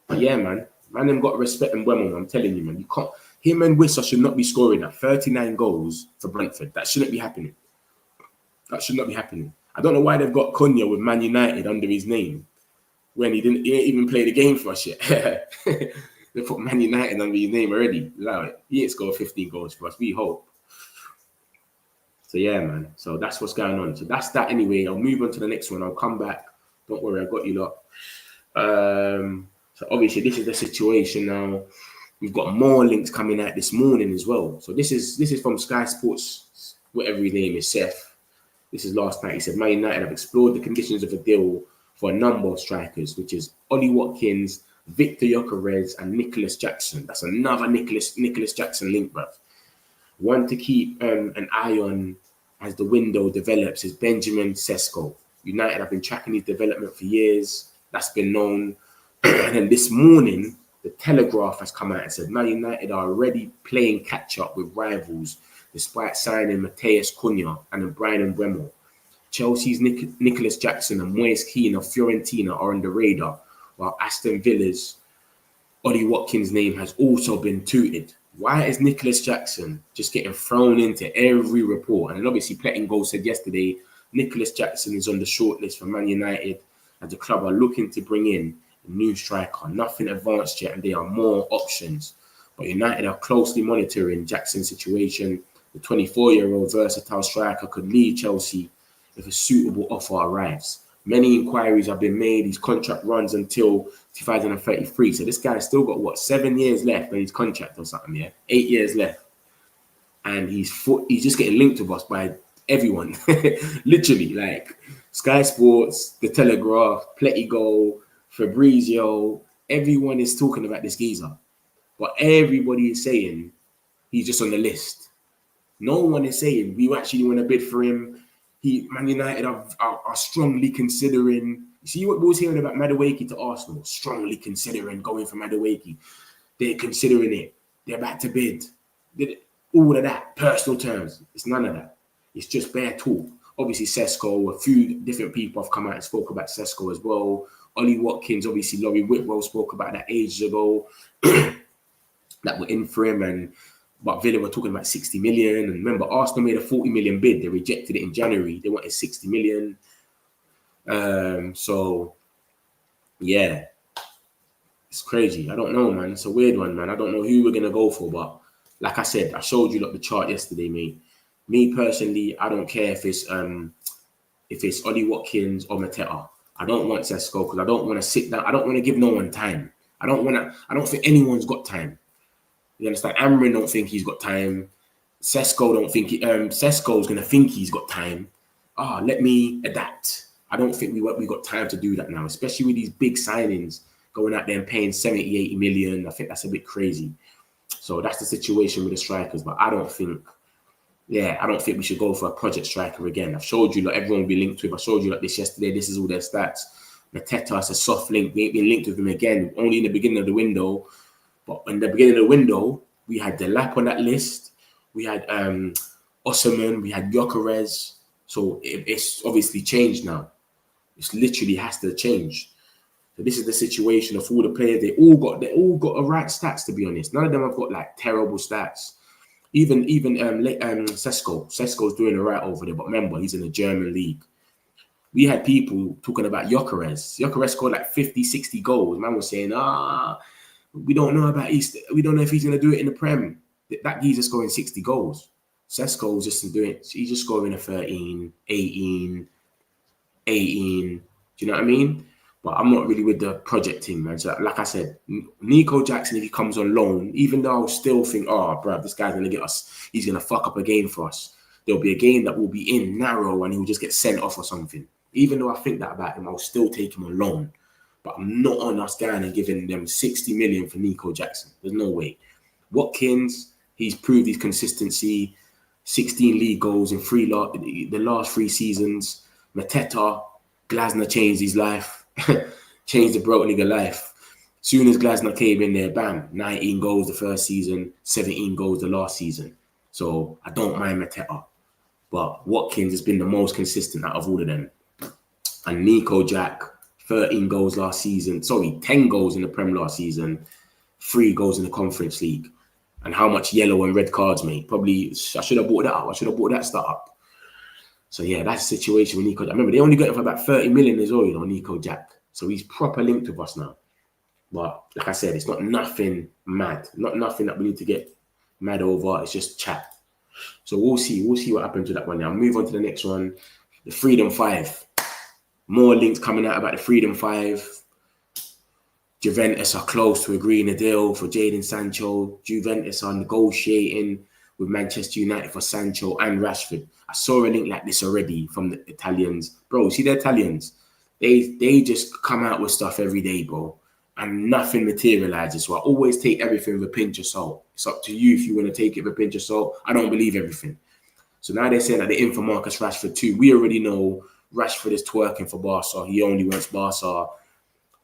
S2: But yeah, man. Man, them got to respect Mbeumo, I'm telling you, man. You can't. Him and Wissa should not be scoring at 39 goals for Brentford. That shouldn't be happening. That should not be happening. I don't know why they've got Cunha with Man United under his name when he didn't even play the game for us yet. They put Man United under his name already. Like, he ain't scored 15 goals for us. We hope. So yeah, man. So that's what's going on. So that's that anyway. I'll move on to the next one. I'll come back. Don't worry, I got you lot. So obviously this is the situation now. We've got more links coming out this morning as well. So this is from Sky Sports, whatever his name is, Seth. This is last night. He said, Man United have explored the conditions of a deal for a number of strikers, which is Ollie Watkins, Victor Gyökeres, and Nicholas Jackson. That's another Nicholas Jackson link, bruv. One to keep an eye on as the window develops is Benjamin Sesko. United have been tracking his development for years. That's been known. And then this morning, the Telegraph has come out and said Man United are already playing catch-up with rivals despite signing Matheus Cunha and then Brian Mbeumo. Chelsea's Nicholas Jackson and Moise Kean of Fiorentina are on the radar, while Aston Villa's Ollie Watkins' name has also been tooted. Why is Nicholas Jackson just getting thrown into every report? And then obviously Plettengo said yesterday, Nicholas Jackson is on the shortlist for Man United as the club are looking to bring in a new striker. Nothing advanced yet and there are more options. But United are closely monitoring Jackson's situation. The 24-year-old versatile striker could leave Chelsea if a suitable offer arrives. Many inquiries have been made. His contract runs until 2033. So this guy's still got, 7 years left on his contract or something, yeah? 8 years left. And he's just getting linked to us by everyone. Literally, like Sky Sports, The Telegraph, Plettengo, Fabrizio. Everyone is talking about this geezer. But everybody is saying he's just on the list. No one is saying we actually want to bid for him. Man United are strongly considering. You see what we was hearing about Madueke to Arsenal? Strongly considering going for Madueke. They're considering it. They're about to bid. All of that. Personal terms. It's none of that. It's just bare talk. Obviously, Sesko, a few different people have come out and spoke about Sesko as well. Ollie Watkins, obviously, Laurie Whitwell spoke about that ages ago. That were in for him. But Villa were talking about 60 million. And remember, Arsenal made a 40 million bid. They rejected it in January. They wanted 60 million. So, yeah. It's crazy. I don't know, man. It's a weird one, man. I don't know who we're going to go for. But like I said, I showed you the chart yesterday, mate. Me personally, I don't care if it's Ollie Watkins or Mateta. I don't want Sesko because I don't want to sit down. I don't want to give no one time. I don't think anyone's got time. You understand? Amrin don't think he's got time. Sesko don't think Sesko's gonna think he's got time. Let me adapt. I don't think we got time to do that now, especially with these big signings going out there and paying 70, 80 million. I think that's a bit crazy. So that's the situation with the strikers. But I don't think we should go for a project striker again. I've showed you everyone will be linked with. I showed you this yesterday. This is all their stats. Mateta is a soft link. We ain't been linked with him again. Only in the beginning of the window. But in the beginning of the window, we had Delap on that list. We had Osimhen. We had Gyökeres. So it's obviously changed now. It literally has to change. So this is the situation of all the players. They all got the right stats, to be honest. None of them have got like terrible stats. Even Sesko's doing all right over there. But remember, he's in the German league. We had people talking about Gyökeres. Gyökeres scored like 50, 60 goals. Man was saying, we don't know about East. We don't know if he's going to do it in the Prem. That geezer scoring 60 goals. Sesko's just doing it. He's just scoring a 13, 18. Do you know what I mean? But I'm not really with the project team, man. So like I said, Nico Jackson, if he comes on loan, even though I'll still think, bruv, this guy's going to get us, he's going to fuck up a game for us. There'll be a game that will be in narrow and he'll just get sent off or something. Even though I think that about him, I'll still take him on loan. But I'm not on us going and giving them 60 million for Nico Jackson. There's no way. Watkins, he's proved his consistency. 16 league goals in the last 3 seasons. Mateta, Glasner changed his life. Changed the broke nigga life. Soon as Glasner came in there, bam, 19 goals the first season, 17 goals the last season. So I don't mind Mateta. But Watkins has been the most consistent out of all of them. And Nico Jack, 13 goals last season. Sorry, 10 goals in the Prem last season. 3 goals in the Conference League. And how much yellow and red cards, mate? Probably, I should have bought that up. I should have bought that start up. So yeah, that's the situation with Nico Jack. Remember, they only got him for about 30 million as well, Nico Jack. So he's proper linked with us now. But like I said, it's not nothing mad. Not nothing that we need to get mad over. It's just chat. So we'll see. We'll see what happens with that one now. Move on to the next one. The Freedom 5. More links coming out about the Freedom 5. Juventus are close to agreeing a deal for Jadon Sancho. Juventus are negotiating with Manchester United for Sancho and Rashford. I saw a link like this already from the Italians. Bro, see the Italians? They just come out with stuff every day, bro. And nothing materializes. So I always take everything with a pinch of salt. It's up to you if you want to take it with a pinch of salt. I don't believe everything. So now they're saying that they're in for Marcus Rashford too. We already know Rashford is twerking for Barca. He only wants Barca.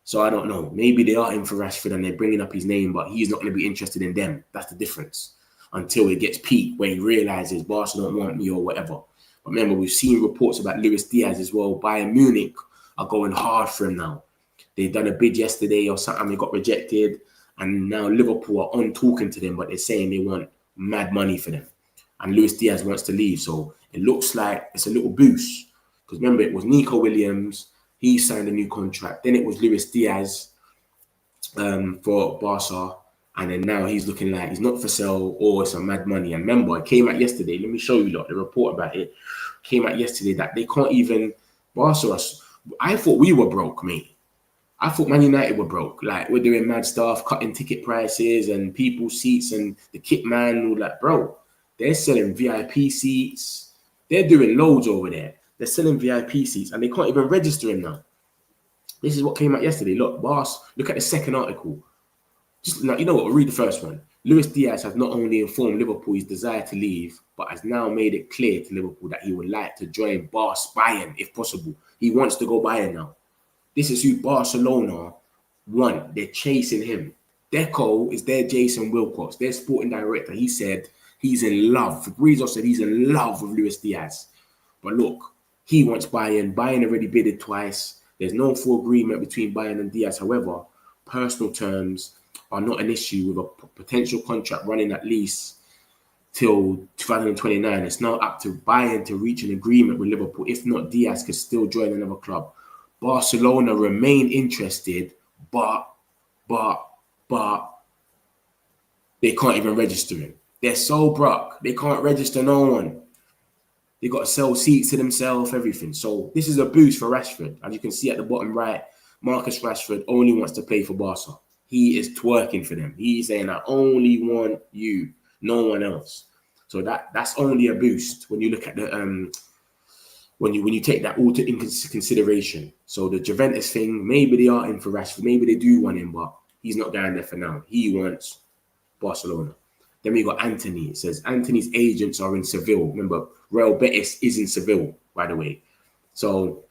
S2: So I don't know. Maybe they are in for Rashford and they're bringing up his name, but he's not going to be interested in them. That's the difference. Until it gets peaked, when he realizes Barca don't want me or whatever. But remember, we've seen reports about Luis Diaz as well. Bayern Munich are going hard for him now. They've done a bid yesterday or something. They got rejected. And now Liverpool are on talking to them, but they're saying they want mad money for them. And Luis Diaz wants to leave. So it looks like it's a little boost. Because remember, it was Nico Williams. He signed a new contract. Then it was Luis Diaz for Barca. And then now he's looking like he's not for sale or it's a mad money. And remember, it came out yesterday. Let me show you the report about it. Came out yesterday that they can't even Barca. I thought we were broke, mate. I thought Man United were broke. Like, we're doing mad stuff, cutting ticket prices and people's seats and the kit man and all that. Bro, they're selling VIP seats. They're doing loads over there. They're selling VIP seats and they can't even register him now. This is what came out yesterday. Look, boss, look at the second article. Just now, you know what? We'll read the first one. Luis Diaz has not only informed Liverpool his desire to leave, but has now made it clear to Liverpool that he would like to join Bayern if possible. He wants to go Bayern now. This is who Barcelona want. They're chasing him. Deco is their Jason Wilcox, their sporting director. He said he's in love. Fabrizio said he's in love with Luis Diaz. But look, he wants Bayern. Bayern already bidded twice. There's no full agreement between Bayern and Diaz. However, personal terms are not an issue with a potential contract running at least till 2029. It's now up to Bayern to reach an agreement with Liverpool. If not, Diaz could still join another club. Barcelona remain interested, but they can't even register him. They're so broke. They can't register no one. They got to sell seats to themselves, everything. So this is a boost for Rashford. As you can see at the bottom right, Marcus Rashford only wants to play for Barca. He is twerking for them. He's saying, I only want you, no one else. So that's only a boost when you look at the when you take that all into consideration. So the Juventus thing, maybe they are in for Rashford, maybe they do want him, but he's not going there for now. He wants Barcelona. Then we got Anthony. It says Anthony's agents are in Seville. Remember, Real Betis is in Seville, by the way. So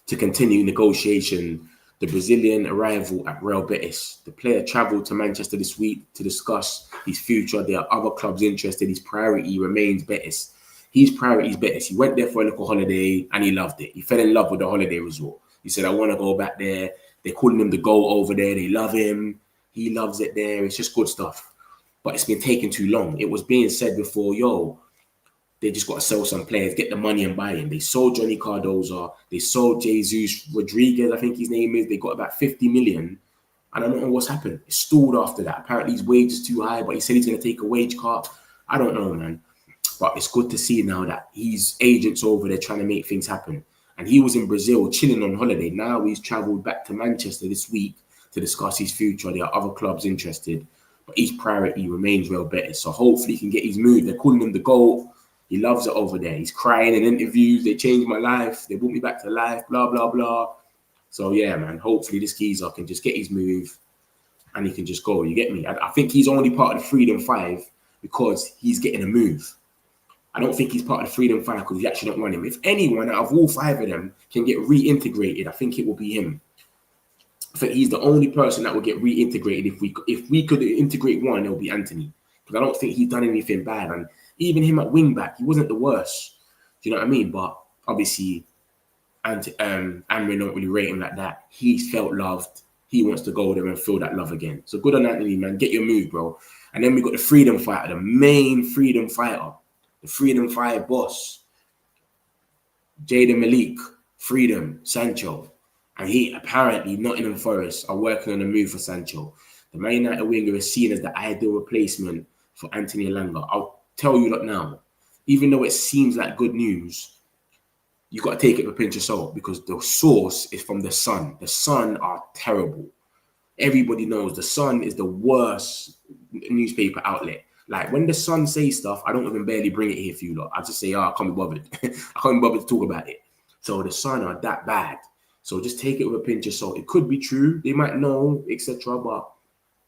S2: to continue negotiation, the Brazilian arrival at Real Betis. The player travelled to Manchester this week to discuss his future. There are other clubs interested. His priority remains Betis. His priority is Betis. He went there for a little holiday and he loved it. He fell in love with the holiday resort. He said, I want to go back there. They're calling him the GOAT over there. They love him. He loves it there. It's just good stuff. But it's been taking too long. It was being said before, yo, they just got to sell some players, get the money and buy him. They sold Johnny Cardoza. They sold Jesus Rodriguez, I think his name is. They got about 50 million. I don't know what's happened. It stalled after that. Apparently his wage is too high, but he said he's going to take a wage cut. I don't know, man. But it's good to see now that his agents over there trying to make things happen. And he was in Brazil chilling on holiday. Now he's travelled back to Manchester this week to discuss his future. There are other clubs interested, but his priority remains well better. So hopefully he can get his move. They're calling him the GOAT. He loves it over there. He's crying in interviews. They changed my life. They brought me back to life, blah, blah, blah. So, yeah, man, hopefully this geezer can just get his move and he can just go. You get me? I think he's only part of the Freedom 5 because he's getting a move. I don't think he's part of the Freedom 5 because he actually don't want him. If anyone out of all 5 of them can get reintegrated, I think it will be him. I think he's the only person that will get reintegrated. If we could integrate one, it will be Anthony. Because I don't think he's done anything bad. And even him at wing back, he wasn't the worst. Do you know what I mean? But obviously, Amrin don't really rate him like that. He's felt loved. He wants to go there and feel that love again. So good on Anthony, man. Get your move, bro. And then we got the Freedom Fighter, the main Freedom Fighter, the Freedom Fighter boss, Jaden Malik, Freedom, Sancho. And he apparently, Nottingham Forest are working on a move for Sancho. The Man United winger is seen as the ideal replacement for Anthony Elanga. I'll tell you that now. Even though it seems like good news, you got to take it with a pinch of salt because the source is from The Sun. The Sun are terrible. Everybody knows The Sun is the worst newspaper outlet. Like when The Sun say stuff, I don't even barely bring it here for you lot. I just say, I can't be bothered. I can't be bothered to talk about it. So The Sun are that bad. So just take it with a pinch of salt. It could be true. They might know, etc. But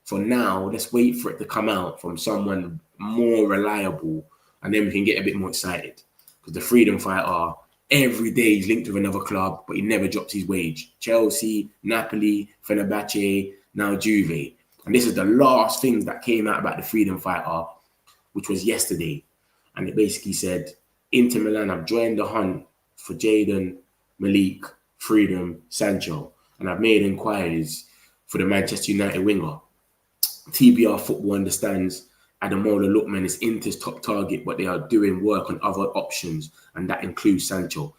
S2: for now, let's wait for it to come out from someone more reliable, and then we can get a bit more excited. Because the Freedom Fighter, every day he's linked with another club, but he never drops his wage. Chelsea, Napoli, Fenerbahce, now Juve. And this is the last things that came out about the Freedom Fighter, which was yesterday. And it basically said, Inter Milan have joined the hunt for Jaden, Malik, Freedom, Sancho. And I've made inquiries for the Manchester United winger. TBR Football understands Ademola Lookman is Inter's top target, but they are doing work on other options, and that includes Sancho.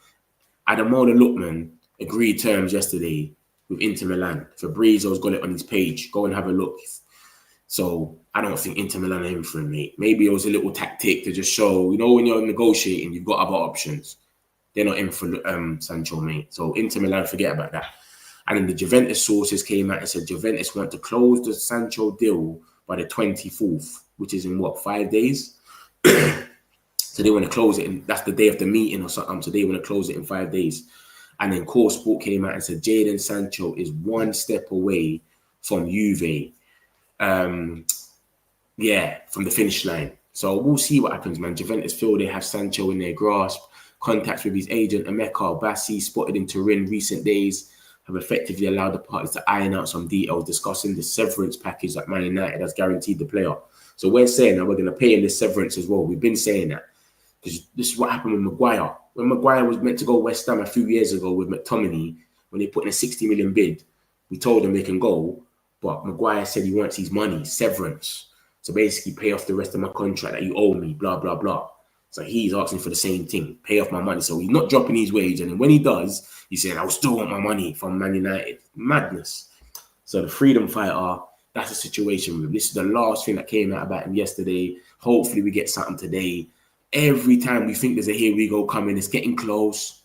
S2: Ademola Lookman agreed terms yesterday with Inter Milan. Fabrizio's got it on his page. Go and have a look. So I don't think Inter Milan are in for him, mate. Maybe it was a little tactic to just show, you know, when you're negotiating, you've got other options. They're not in for Sancho, mate. So Inter Milan, forget about that. And then the Juventus sources came out and said Juventus want to close the Sancho deal by the 24th, which is in what, 5 days? So they want to close it, and that's the day of the meeting or something. So they want to close it in 5 days. And then Core Sport came out and said Jadon Sancho is one step away from Juve. From the finish line. So we'll see what happens, man. Juventus feel they have Sancho in their grasp. Contacts with his agent, Emeka Bassi, spotted in Turin recent days, have effectively allowed the parties to iron out some details discussing the severance package that Man United has guaranteed the player. So we're saying that we're going to pay him this severance as well. We've been saying that. Because this is what happened with Maguire. When Maguire was meant to go West Ham a few years ago with McTominay, when they put in a 60 million bid, we told them they can go. But Maguire said he wants his money, severance. So basically pay off the rest of my contract that you owe me, blah, blah, blah. So he's asking for the same thing, pay off my money. So he's not dropping his wage. And then when he does, he's saying, I'll still want my money from Man United. Madness. So the Freedom Fighter, that's the situation with him. This is the last thing that came out about him yesterday. Hopefully we get something today. Every time we think there's a here we go coming, it's getting close,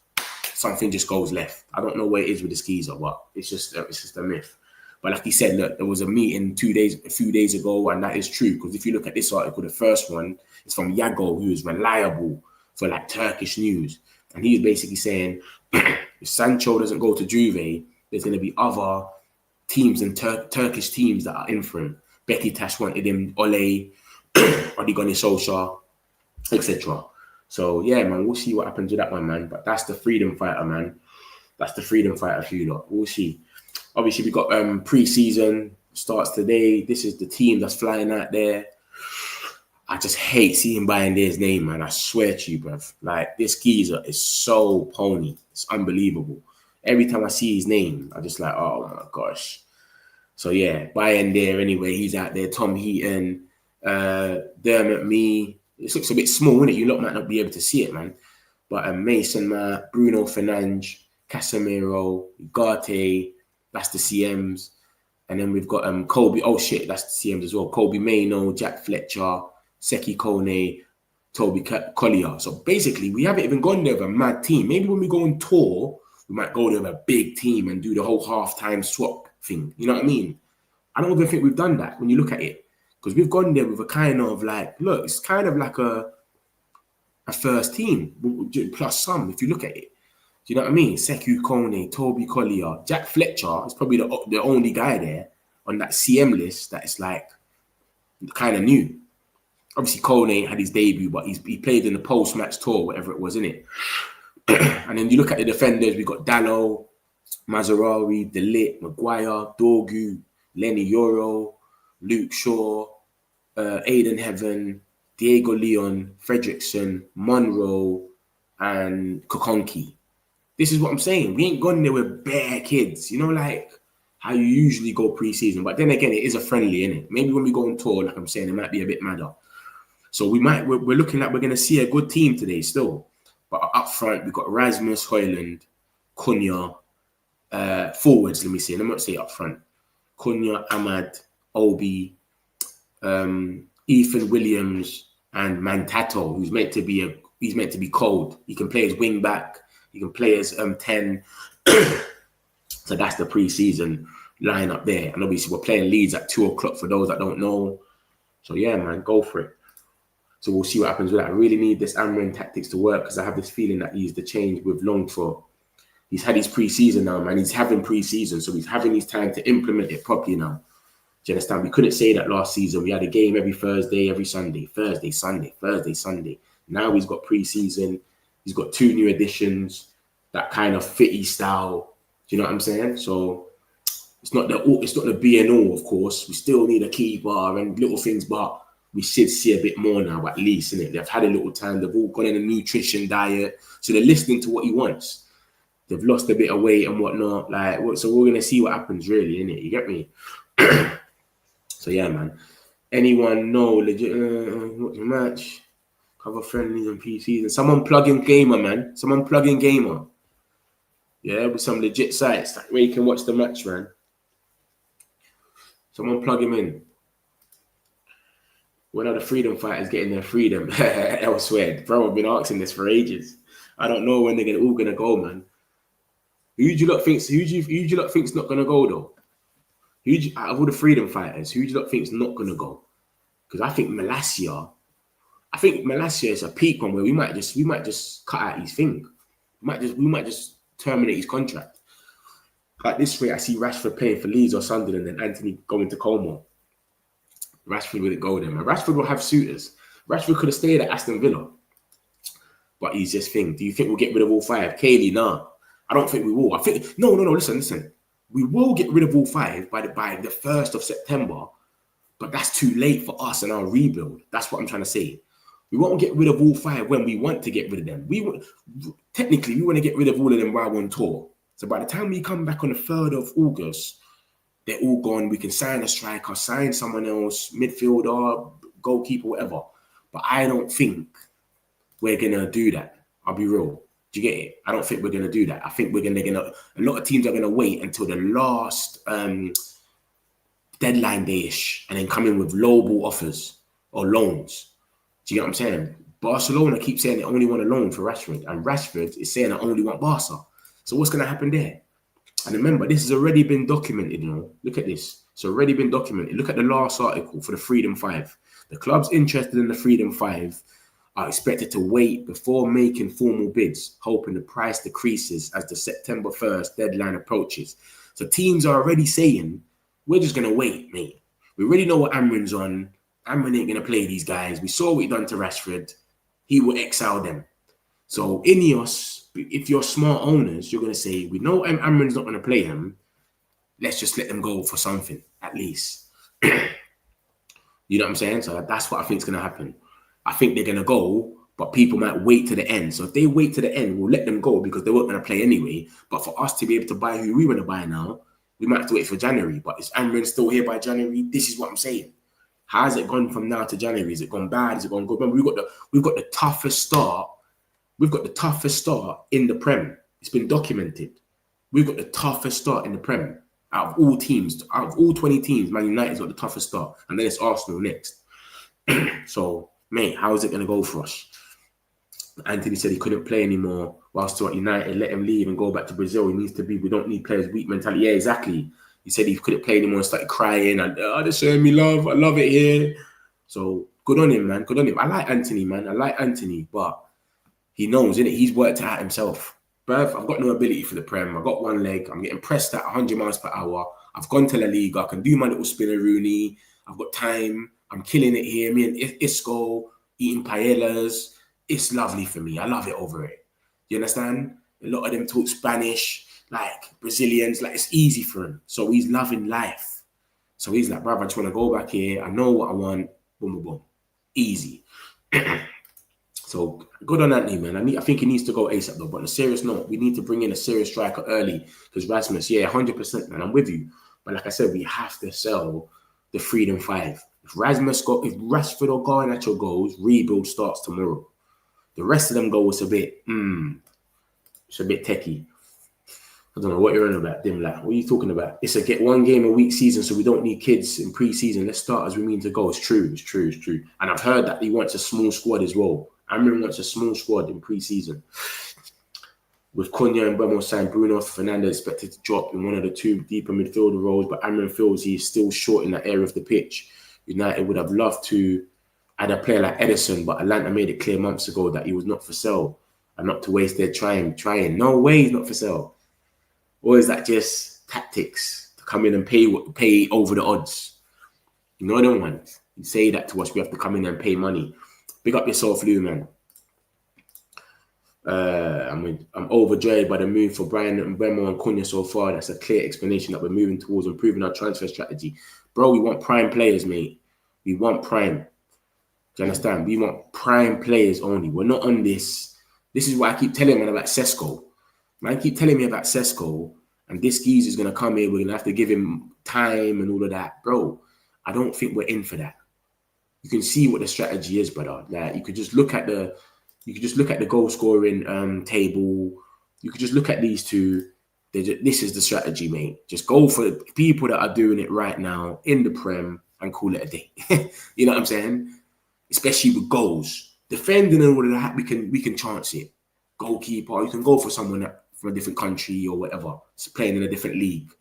S2: something just goes left. I don't know where it is with the skeezer, but it's just a myth. But like he said, look, there was a meeting a few days ago, and that is true. Because if you look at this article, the first one is from Yago, who is reliable for like Turkish news. And he's basically saying, if Sancho doesn't go to Juve, there's going to be other teams and Turkish teams that are in for him. Beşiktaş wanted him, Ole, Odigoni Solskjaer, etc. So, yeah, man, we'll see what happens with that one, man. But that's the Freedom Fighter, man. That's the Freedom Fighter for you lot. We'll see. Obviously, we got pre-season starts today. This is the team that's flying out there. I just hate seeing Bayern's name, man. I swear to you, bruv. Like, this geezer is so pony. It's unbelievable. Every time I see his name, I just like, oh my gosh. So yeah, Bayern there anyway. He's out there. Tom Heaton, Dermot Me. It looks a bit small, innit? You lot might not be able to see it, man. But Mason Matt, Bruno Fernandes, Casemiro, Garte, that's the CMs. And then we've got Kobe. Oh shit, that's the CMs as well. Kobe Maino, Jack Fletcher, Seki Kone, Toby Collier. So basically, we haven't even gone there with a mad team. Maybe when we go on tour, we might go there with a big team and do the whole halftime swap thing. You know what I mean? I don't even think we've done that when you look at it. Because we've gone there with a kind of like, look, it's kind of like a first team plus some, if you look at it. Do you know what I mean? Sekou Kone, Toby Collier, Jack Fletcher is probably the only guy there on that CM list that is like kind of new. Obviously, Kone had his debut, but he played in the post-match tour, whatever it was, innit? And then you look at the defenders, we got Dallo, Mazzarari, De Ligt, Maguire, Dorgu, Lenny Yoro, Luke Shaw, Aiden Heaven, Diego Leon, Fredrickson, Monroe, and Kokonki. This is what I'm saying. We ain't gone there with bare kids, you know, like how you usually go pre-season. But then again, it is a friendly, innit? Maybe when we go on tour, like I'm saying, it might be a bit madder. So we're looking like we're going to see a good team today still. But up front, we've got Rasmus Højlund, Cunha, forwards, let me see. Let me not say up front. Cunha, Ahmad, Obi, Ethan Williams, and Mantato, who's meant to be cold. He can play as wing back. He can play as 10. So that's the pre-season lineup there. And obviously we're playing Leeds at 2 o'clock for those that don't know. So yeah, man, go for it. So we'll see what happens with that. I really need this Amrin tactics to work because I have this feeling that he's the change with Longthrow. He's had his pre-season now, man. He's having pre-season, so he's having his time to implement it properly now. Do you understand? We couldn't say that last season. We had a game every Thursday, every Sunday. Thursday, Sunday, Thursday, Sunday. Now he's got pre-season. He's got 2 new additions, that kind of fitty style. Do you know what I'm saying? So it's not the be and all, of course. We still need a keeper and little things, but we should see a bit more now, at least, innit? They've had a little time. They've all gone in a nutrition diet. So they're listening to what he wants. They've lost a bit of weight and whatnot. So we're going to see what happens, really, innit? You get me? So, yeah, man. Anyone know legit what's the match? Cover friendlies and PCs. And someone plug in Gamer, man. Someone plug in Gamer. Yeah, with some legit sites where you can watch the match, man. Someone plug him in. When are the freedom fighters getting their freedom elsewhere? Bro, I've been asking this for ages. I don't know when they're all gonna go, man. Who do you lot think's not gonna go though? Out of all the freedom fighters, who do you lot think's not gonna go? Because I think Malasia is a peak one where we might just cut out his thing. We might just terminate his contract. Like this way, I see Rashford playing for Leeds or Sunderland and Anthony going to Como. Rashford wouldn't go there, man. Rashford will have suitors. Rashford could have stayed at Aston Villa. But he's just think, do you think we'll get rid of all 5? Kaylee, nah. I don't think we will. I think, no, listen. We will get rid of all 5 by the 1st of September, but that's too late for us and our rebuild. That's what I'm trying to say. We won't get rid of all 5 when we want to get rid of them. Technically, we want to get rid of all of them while we're on tour. So by the time we come back on the 3rd of August, they're all gone. We can sign a striker, sign someone else, midfielder, goalkeeper, whatever. But I don't think we're going to do that. I'll be real. Do you get it? I don't think we're going to do that. I think we're going to, a lot of teams are going to wait until the last deadline day-ish and then come in with lowball offers or loans. Do you get what I'm saying? Barcelona keep saying they only want a loan for Rashford, and Rashford is saying I only want Barca. So what's going to happen there? And remember, this has already been documented, you know. Look at this. It's already been documented. Look at the last article for the Freedom 5. The clubs interested in the Freedom 5 are expected to wait before making formal bids, hoping the price decreases as the September 1st deadline approaches. So teams are already saying, we're just going to wait, mate. We already know what Amrin's on. Amrin ain't going to play these guys. We saw what he done to Rashford. He will exile them. So Ineos, if you're smart owners, you're going to say, we know Amrin's not going to play him. Let's just let them go for something, at least. You know what I'm saying? So that's what I think is going to happen. I think they're going to go, but people might wait to the end. So if they wait to the end, we'll let them go because they weren't going to play anyway. But for us to be able to buy who we want to buy now, we might have to wait for January. But is Amrin still here by January? This is what I'm saying. How has it gone from now to January? Is it gone bad? Is it gone good? Remember, we've got the toughest start. We've got the toughest start in the Prem. It's been documented. We've got the toughest start in the Prem. Out of all teams, out of all 20 teams, Man United's got the toughest start. And then it's Arsenal next. So, mate, how is it going to go for us? Anthony said he couldn't play anymore whilst still at United. Let him leave and go back to Brazil. He needs to be. We don't need players weak mentality. Yeah, exactly. He said he couldn't play anymore and started crying. And they're showing me love. I love it here. So good on him, man. Good on him. I like Anthony, man. I like Anthony, but he knows, innit? He's worked it out himself. Bruv, I've got no ability for the Prem. I've got one leg. I'm getting pressed at 100 miles per hour. I've gone to La Liga. I can do my little spinneroonie. I've got time. I'm killing it here. Me and Isco eating paellas. It's lovely for me. I love it over it. You understand? A lot of them talk Spanish, like Brazilians. Like, it's easy for him. So he's loving life. So he's like, bruv, I just want to go back here. I know what I want. Boom, boom, boom. Easy. So good on Anthony, man. I think he needs to go ASAP though. But on a serious note, we need to bring in a serious striker early because Rasmus, yeah, 100%, man. I'm with you. But like I said, we have to sell the Freedom 5. If Rashford or Garnacho goes, rebuild starts tomorrow. The rest of them goals a bit, it's a bit techie. I don't know what you're on about, Dimla. What are you talking about? It's a get one game a week season, so we don't need kids in pre-season. Let's start as we mean to go. It's true. And I've heard that he wants a small squad as well. Amrin wants a small squad in pre-season. With Cunha and Mbeumo signed, Bruno Fernandes expected to drop in one of the two deeper midfielder roles, but Amrin feels he is still short in that area of the pitch. United would have loved to add a player like Edison, but Atlanta made it clear months ago that he was not for sale and not to waste their time trying. No way he's not for sale. Or is that just tactics to come in and pay over the odds? You know, I don't want. You say that to us, we have to come in and pay money. Big up yourself, Lou, man. I'm overjoyed by the move for Brian and Mbeumo and Cunha so far. That's a clear explanation that we're moving towards improving our transfer strategy. Bro, we want prime players, mate. We want prime. Do you understand? We want prime players only. We're not on this. This is why I keep telling man about Sesko. Man, keep telling me about Sesko, and this geezer's going to come here. We're going to have to give him time and all of that. Bro, I don't think we're in for that. You can see what the strategy is, brother. Like, you could just look at the goal scoring table. You could just look at these two. This is the strategy, mate. Just go for the people that are doing it right now in the Prem and call it a day. You know what I'm saying? Especially with goals. Defending and all of that, we can chance it. Goalkeeper, you can go for someone from a different country or whatever. It's playing in a different league.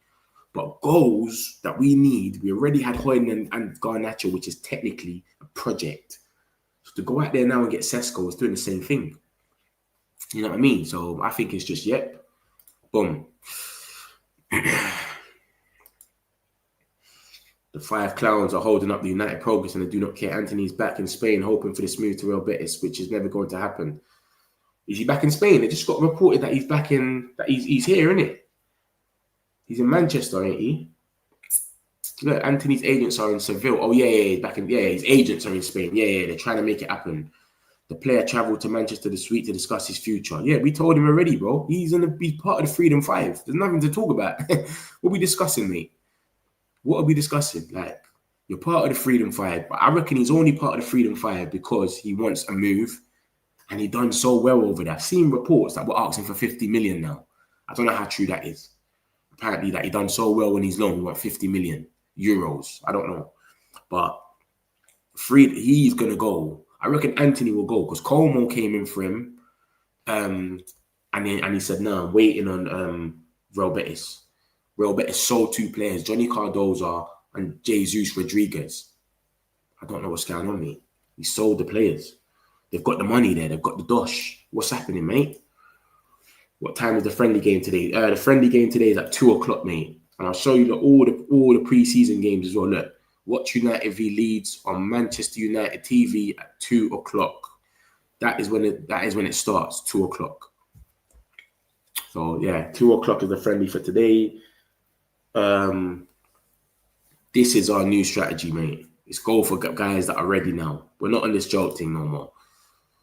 S2: But goals that we need, we already had Hoyne and Garnacho, which is technically a project. So to go out there now and get Sesko is doing the same thing. You know what I mean? So I think it's just, yep, boom. The 5 clowns are holding up the United progress and they do not care. Anthony's back in Spain, hoping for this move to Real Betis, which is never going to happen. Is he back in Spain? It just got reported that he's back in, that he's here, isn't it? He's in Manchester, ain't he? Look, Anthony's agents are in Seville. Oh, yeah, he's back in, his agents are in Spain. Yeah, they're trying to make it happen. The player travelled to Manchester this week to discuss his future. Yeah, we told him already, bro. He's part of the Freedom 5. There's nothing to talk about. What are we discussing, mate? What are we discussing? Like, you're part of the Freedom 5, but I reckon he's only part of the Freedom 5 because he wants a move and he done so well over that. I've seen reports that we're asking for 50 million now. I don't know how true that is. Apparently that he done so well when he's loan, we want 50 million euros. I don't know. But he's going to go. I reckon Anthony will go because Como came in for him. And he said, no, I'm waiting on Real Betis. Real Betis sold 2 players, Johnny Cardoza and Jesus Rodriguez. I don't know what's going on, mate. He sold the players. They've got the money there. They've got the dosh. What's happening, mate? What time is the friendly game today? The friendly game today is at 2 o'clock, mate. And I'll show you all the pre-season games as well. Look, watch United v Leeds on Manchester United TV at 2 o'clock. That is when it starts, 2 o'clock. So yeah, 2 o'clock is the friendly for today. This is our new strategy, mate. It's go for guys that are ready now. We're not on this joke thing no more.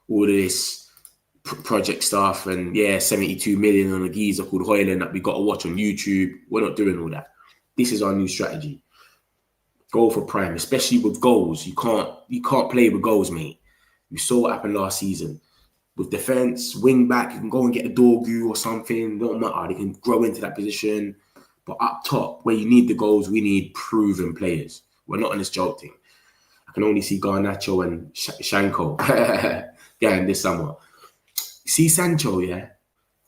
S2: all of this project stuff and 72 million on a geezer called Hoyland that we got to watch on YouTube. We're not doing all that. This is our new strategy. Go for prime, especially with goals. You can't play with goals, mate. You saw what happened last season. With defense, wing back, you can go and get a Dorgu or something. Don't matter. They can grow into that position. But up top, where you need the goals, we need proven players. We're not on this joke thing. I can only see Garnacho and Shanko getting this summer. See Sancho,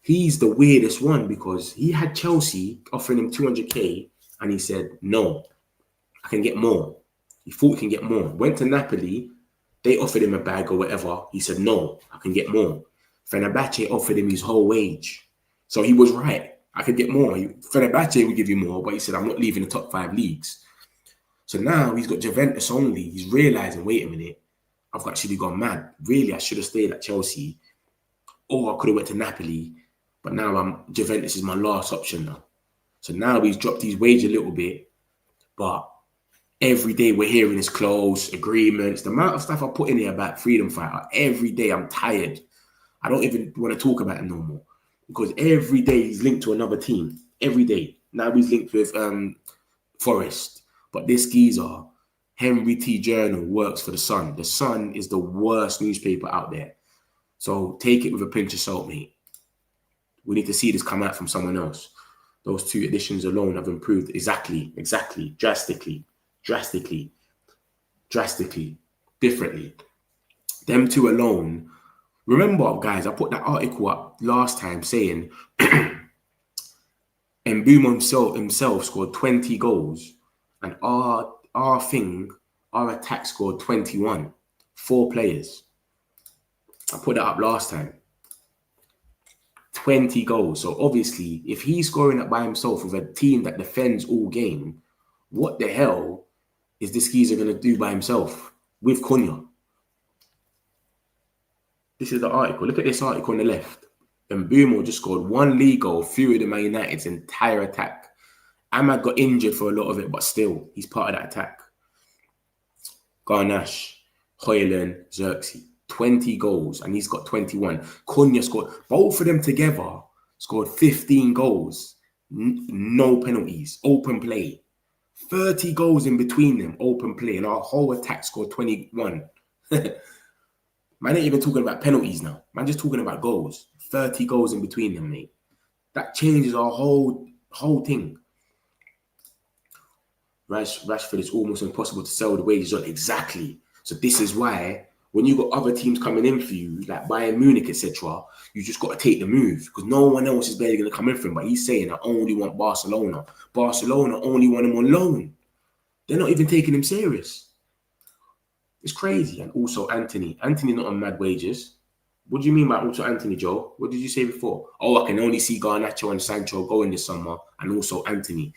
S2: he's the weirdest one because he had Chelsea offering him 200k and he said, no, I can get more. He thought he can get more. Went to Napoli. They offered him a bag or whatever. He said, no, I can get more. Fenerbahce offered him his whole wage. So he was right. I could get more. Fenerbahce would give you more, but he said, I'm not leaving the top 5 leagues. So now he's got Juventus only. He's realising, wait a minute, I've actually gone mad. Really, I should have stayed at Chelsea or I could have went to Napoli. But now Juventus is my last option now. So now he's dropped his wage a little bit, but every day we're hearing his close agreements. The amount of stuff I put in here about freedom fighter, every day I'm tired. I don't even want to talk about him no more because every day he's linked to another team. Every day. Now he's linked with Forest. But this geezer, Henry T. Journal, works for The Sun. The Sun is the worst newspaper out there. So take it with a pinch of salt, mate. We need to see this come out from someone else. Those 2 editions alone have improved exactly, drastically, differently. Them 2 alone. Remember, guys, I put that article up last time saying Mbeumo himself scored 20 goals and our attack scored 21. 4 players. I put that up last time. 20 goals. So obviously, if he's scoring up by himself with a team that defends all game, what the hell is this geezer going to do by himself with Cunha? This is the article. Look at this article on the left. Mbeumo just scored 1 league goal, fewer than Man United's entire attack. Ahmad got injured for a lot of it, but still, he's part of that attack. Garnash, Hoyland, Xerxes. 20 goals, and he's got 21. Cunha scored, both of them together, scored 15 goals. No penalties, open play. 30 goals in between them, open play, and our whole attack scored 21. Man ain't even talking about penalties now. Man just talking about goals. 30 goals in between them, mate. That changes our whole thing. Rashford is almost impossible to sell the wages on. Exactly. So this is why when you got other teams coming in for you, like Bayern Munich, etc., you just got to take the move because no one else is barely going to come in for him. But he's saying, I only want Barcelona. Barcelona only want him on loan. They're not even taking him serious. It's crazy. And also Anthony. Anthony not on mad wages. What do you mean by also Anthony, Joe? What did you say before? Oh, I can only see Garnacho and Sancho going this summer, and also Anthony.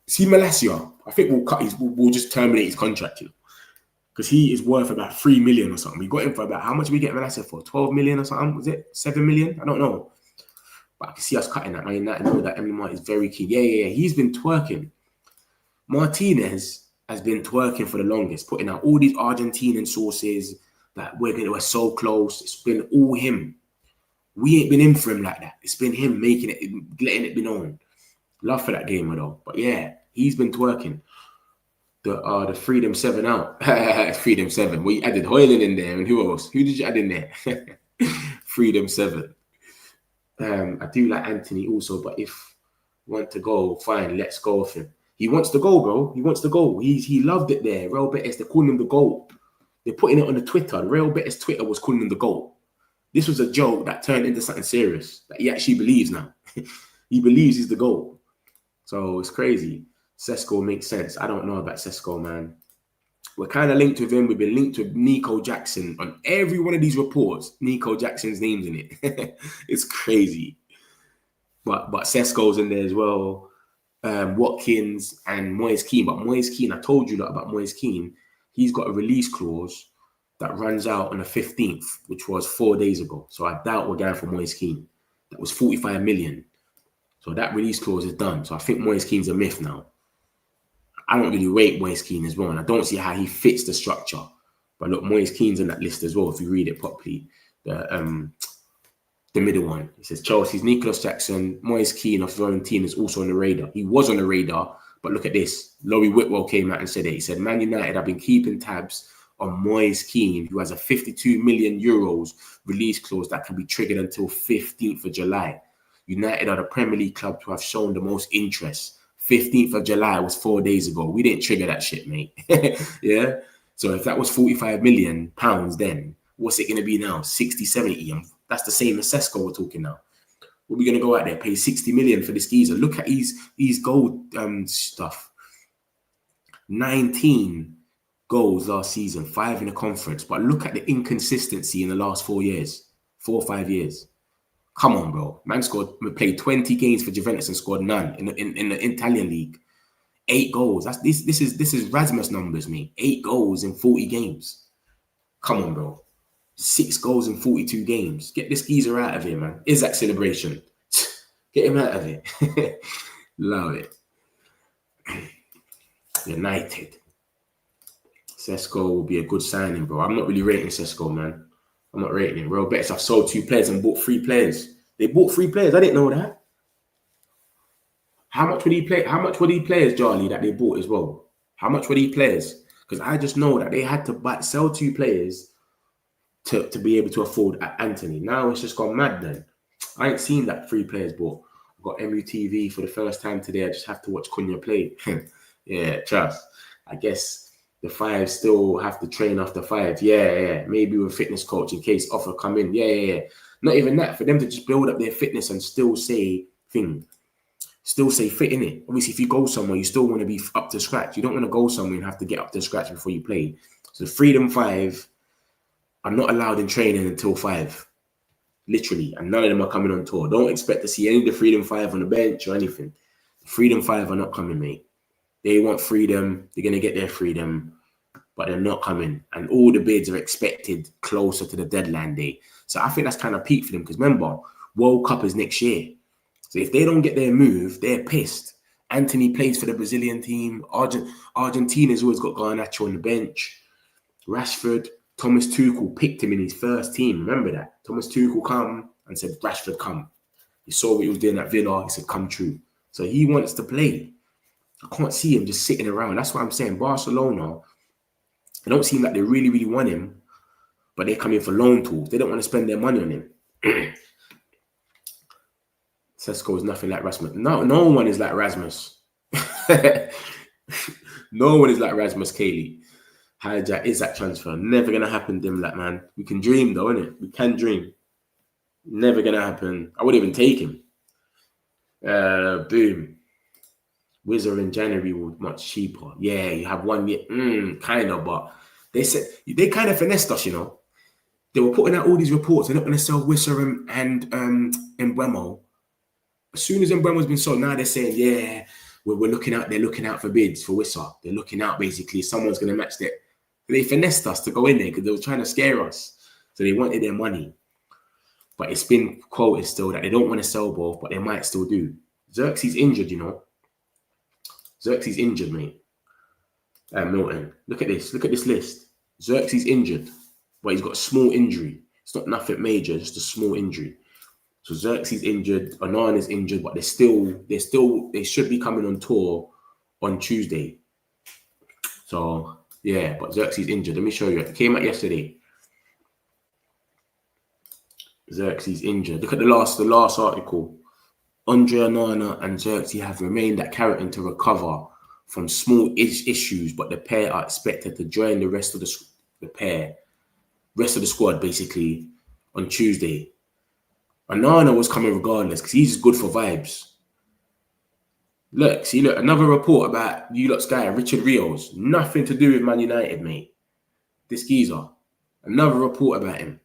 S2: See Malacia, I think we'll just terminate his contract, because he is worth about 3 million or something. We got him for about, how much did we get Malacia for? 12 million or something? Was it 7 million? I don't know. But I can see us cutting that. Man United know that Emily is very keen. Yeah. He's been twerking. Martinez has been twerking for the longest, putting out all these Argentinian sources that we're so close. It's been all him. We ain't been in for him like that. It's been him making it, letting it be known. Love for that gamer though. But yeah, he's been twerking. The Freedom 7 out. Freedom 7. We added Hoyland in there, and who else? Who did you add in there? Freedom 7. I do like Anthony also, but if you want to go, fine, let's go with him. He wants to go, bro. He wants to go. He loved it there. Real Betis, they're calling him the GOAT. They're putting it on the Twitter. Real Betis Twitter was calling him the GOAT. This was a joke that turned into something serious that he actually believes now. He believes he's the GOAT. So it's crazy. Sesko makes sense. I don't know about Sesko, man. We're kind of linked with him. We've been linked with Nico Jackson. On every one of these reports, Nico Jackson's name's in it. It's crazy. But Sesko's in there as well. Watkins and Moise Kean. But Moise Kean, I told you that about Moise Kean. He's got a release clause that runs out on the 15th, which was 4 days ago. So I doubt we're going for Moise Kean. That was 45 million. So that release clause is done. So I think Moise Kean's a myth now. I don't really rate Moise Kean as well, and I don't see how he fits the structure. But look, Moise Keane's on that list as well, if you read it properly. The middle one. It says Chelsea's Nicholas Jackson, Moise Keane of Fiorentina is also on the radar. He was on the radar, but look at this. Laurie Whitwell came out and said it. He said, Man United have been keeping tabs on Moise Keane, who has a 52 million euros release clause that can be triggered until 15th of July. United are the Premier League club to have shown the most interest. 15th of July was 4 days ago. We didn't trigger that shit, mate. Yeah? So if that was 45 million pounds then, what's it going to be now? 60, 70? That's the same as Sesko we're talking now. What are we going to go out there, pay 60 million for this geezer? Look at these goal stuff. 19 goals last season, 5 in the conference. But look at the inconsistency in the last 4 years, 4 or 5 years. Come on, bro. Man played 20 games for Juventus and scored none in the Italian league. 8 goals. This is Rasmus numbers, mate. 8 goals in 40 games. Come on, bro. 6 goals in 42 games. Get this geezer out of here, man. Is that celebration? Get him out of here. Love it. United. Sesko will be a good signing, bro. I'm not really rating Sesko, man. I'm not rating him. Real Betis have sold 2 players and bought 3 players. They bought 3 players. I didn't know that. How much were these players, Charlie, that they bought as well? How much were these players? Because I just know that they had to sell 2 players to be able to afford Anthony. Now it's just gone mad then. I ain't seen that 3 players bought. I've got MUTV for the first time today. I just have to watch Cunha play. Yeah, trust. I guess the 5 still have to train after 5. Yeah. Maybe with a fitness coach in case offer come in. Yeah. Not even that. For them to just build up their fitness and still say fit in it. Obviously, if you go somewhere, you still want to be up to scratch. You don't want to go somewhere and have to get up to scratch before you play. So Freedom 5 are not allowed in training until 5. Literally. And none of them are coming on tour. Don't expect to see any of the Freedom 5 on the bench or anything. Freedom 5 are not coming, mate. They want freedom. They're going to get their freedom, but they're not coming. And all the bids are expected closer to the deadline day. So I think that's kind of peak for them because remember, World Cup is next year. So if they don't get their move, they're pissed. Anthony plays for the Brazilian team. Argentina's always got Garnacho on the bench. Rashford, Thomas Tuchel picked him in his first team. Remember that? Thomas Tuchel come and said, Rashford, come. He saw what he was doing at Villa. He said, come true. So he wants to play. I can't see him just sitting around. That's what I'm saying. Barcelona, they don't seem like they really, really want him, but they come in for loan tools. They don't want to spend their money on him. Sesko is nothing like Rasmus. No one is like Rasmus. No one is like Rasmus Cayley. Hijack is that transfer. Never going to happen, Dimlak, man. We can dream, though, innit? We can dream. Never going to happen. I wouldn't even take him. Boom. Wizard in January was much cheaper. Yeah, you have 1 year. Kind of, but they said they kind of finessed us, you know. They were putting out all these reports. They're not going to sell Wizard and Mbeumo. As soon as Mbeumo's been sold, now they're saying, yeah, we're looking out. They're looking out for bids for Wizard. They're looking out, basically. Someone's going to match that. They finessed us to go in there because they were trying to scare us. So they wanted their money. But it's been quoted still that they don't want to sell both, but they might still do. Xerxes injured, you know. Xerxes injured, mate. Milton. Look at this. Look at this list. Xerxes injured, but he's got a small injury. It's not nothing major, just a small injury. So Xerxes injured, Onana's injured, but they should be coming on tour on Tuesday. So yeah, but Xerxes injured. Let me show you. It came out yesterday. Xerxes injured. Look at the last article. Andre Onana and Xerxes have remained at Carrington to recover from small issues, but the pair are expected to join the rest of the squad basically on Tuesday. Onana was coming regardless because he's good for vibes. Look, another report about you lot's guy, Richard Rios. Nothing to do with Man United, mate. This geezer. Another report about him.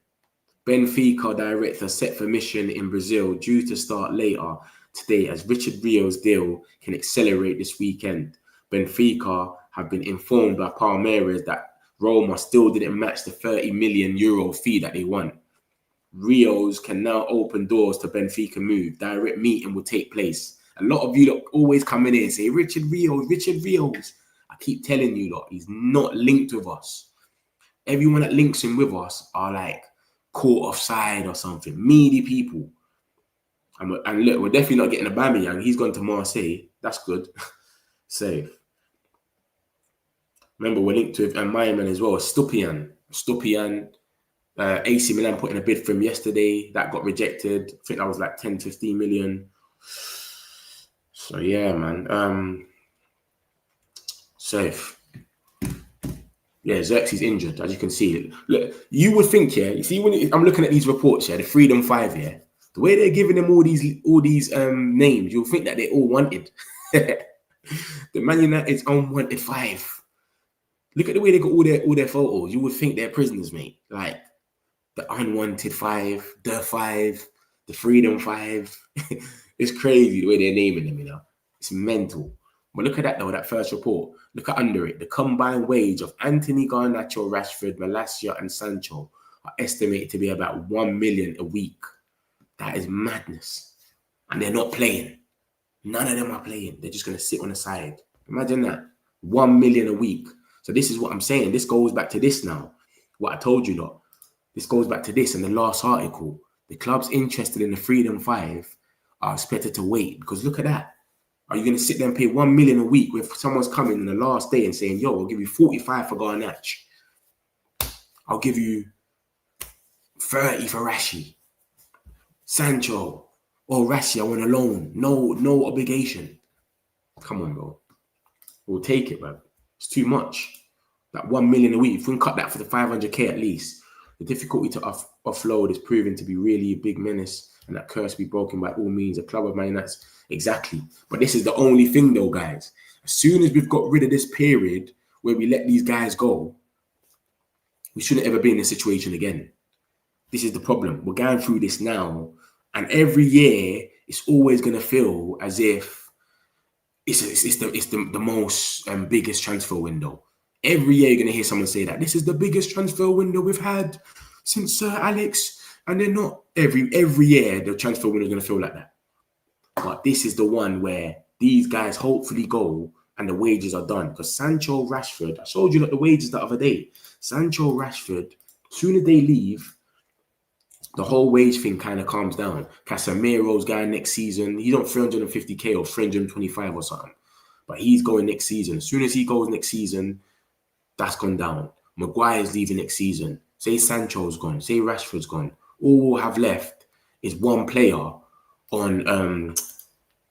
S2: Benfica director set for mission in Brazil due to start later today as Richard Rios' deal can accelerate this weekend. Benfica have been informed by Palmeiras that Roma still didn't match the 30 million euro fee that they want. Rios can now open doors to Benfica move. Direct meeting will take place. A lot of you lot always come in here and say, Richard Rios. I keep telling you lot, he's not linked with us. Everyone that links in with us are like caught offside or something. Meaty people. And look, we're definitely not getting a Aubameyang. He's gone to Marseille. That's good. Safe. Remember, we're linked with Miami as well. Stupian. AC Milan put in a bid for him yesterday. That got rejected. I think that was like 10, 15 million. So yeah, man. Safe. Yeah, Xerxes injured, as you can see. Look, you would think, yeah. You see, when I'm looking at these reports, yeah, the Freedom 5, yeah, the way they're giving them all these names, you'll think that they all wanted. The Man United's unwanted 5. Look at the way they got all their photos. You would think they're prisoners, mate. Like the unwanted 5, the Freedom 5. It's crazy the way they're naming them, you know. It's mental. But look at that though, that first report. Look at under it. The combined wage of Anthony Garnacho, Rashford, Malacia, and Sancho are estimated to be about 1 million a week. That is madness. And they're not playing. None of them are playing. They're just going to sit on the side. Imagine that. 1 million a week. So this is what I'm saying. This goes back to this now. What I told you lot. This goes back to this in the last article. The clubs interested in the Freedom 5 are expected to wait. Because look at that. Are you going to sit there and pay 1 million a week if someone's coming in the last day and saying, yo, I'll give you 45 for Garnacho. I'll give you 30 for Rashi. Sancho. Or Rashi, I want a loan. No obligation. Come on, bro. We'll take it, man. It's too much. That 1 million a week. If we can cut that for the 500k at least, the difficulty to offload is proving to be really a big menace, and that curse be broken by all means. A club of Man United. Exactly. But this is the only thing though, guys. As soon as we've got rid of this period where we let these guys go, we shouldn't ever be in this situation again. This is the problem. We're going through this now, and every year it's always going to feel as if it's the most biggest transfer window. Every year you're going to hear someone say that this is the biggest transfer window we've had since Sir Alex, and they're not. Every year the transfer window is going to feel like that. But this is the one where these guys hopefully go and the wages are done. Because Sancho, Rashford, I showed you like the wages the other day. Sancho, Rashford, as soon as they leave, the whole wage thing kind of calms down. Casemiro's going next season. He's on 350k or 325 or something. But he's going next season. As soon as he goes next season, that's gone down. Maguire's leaving next season. Say Sancho's gone. Say Rashford's gone. All we'll have left is one player on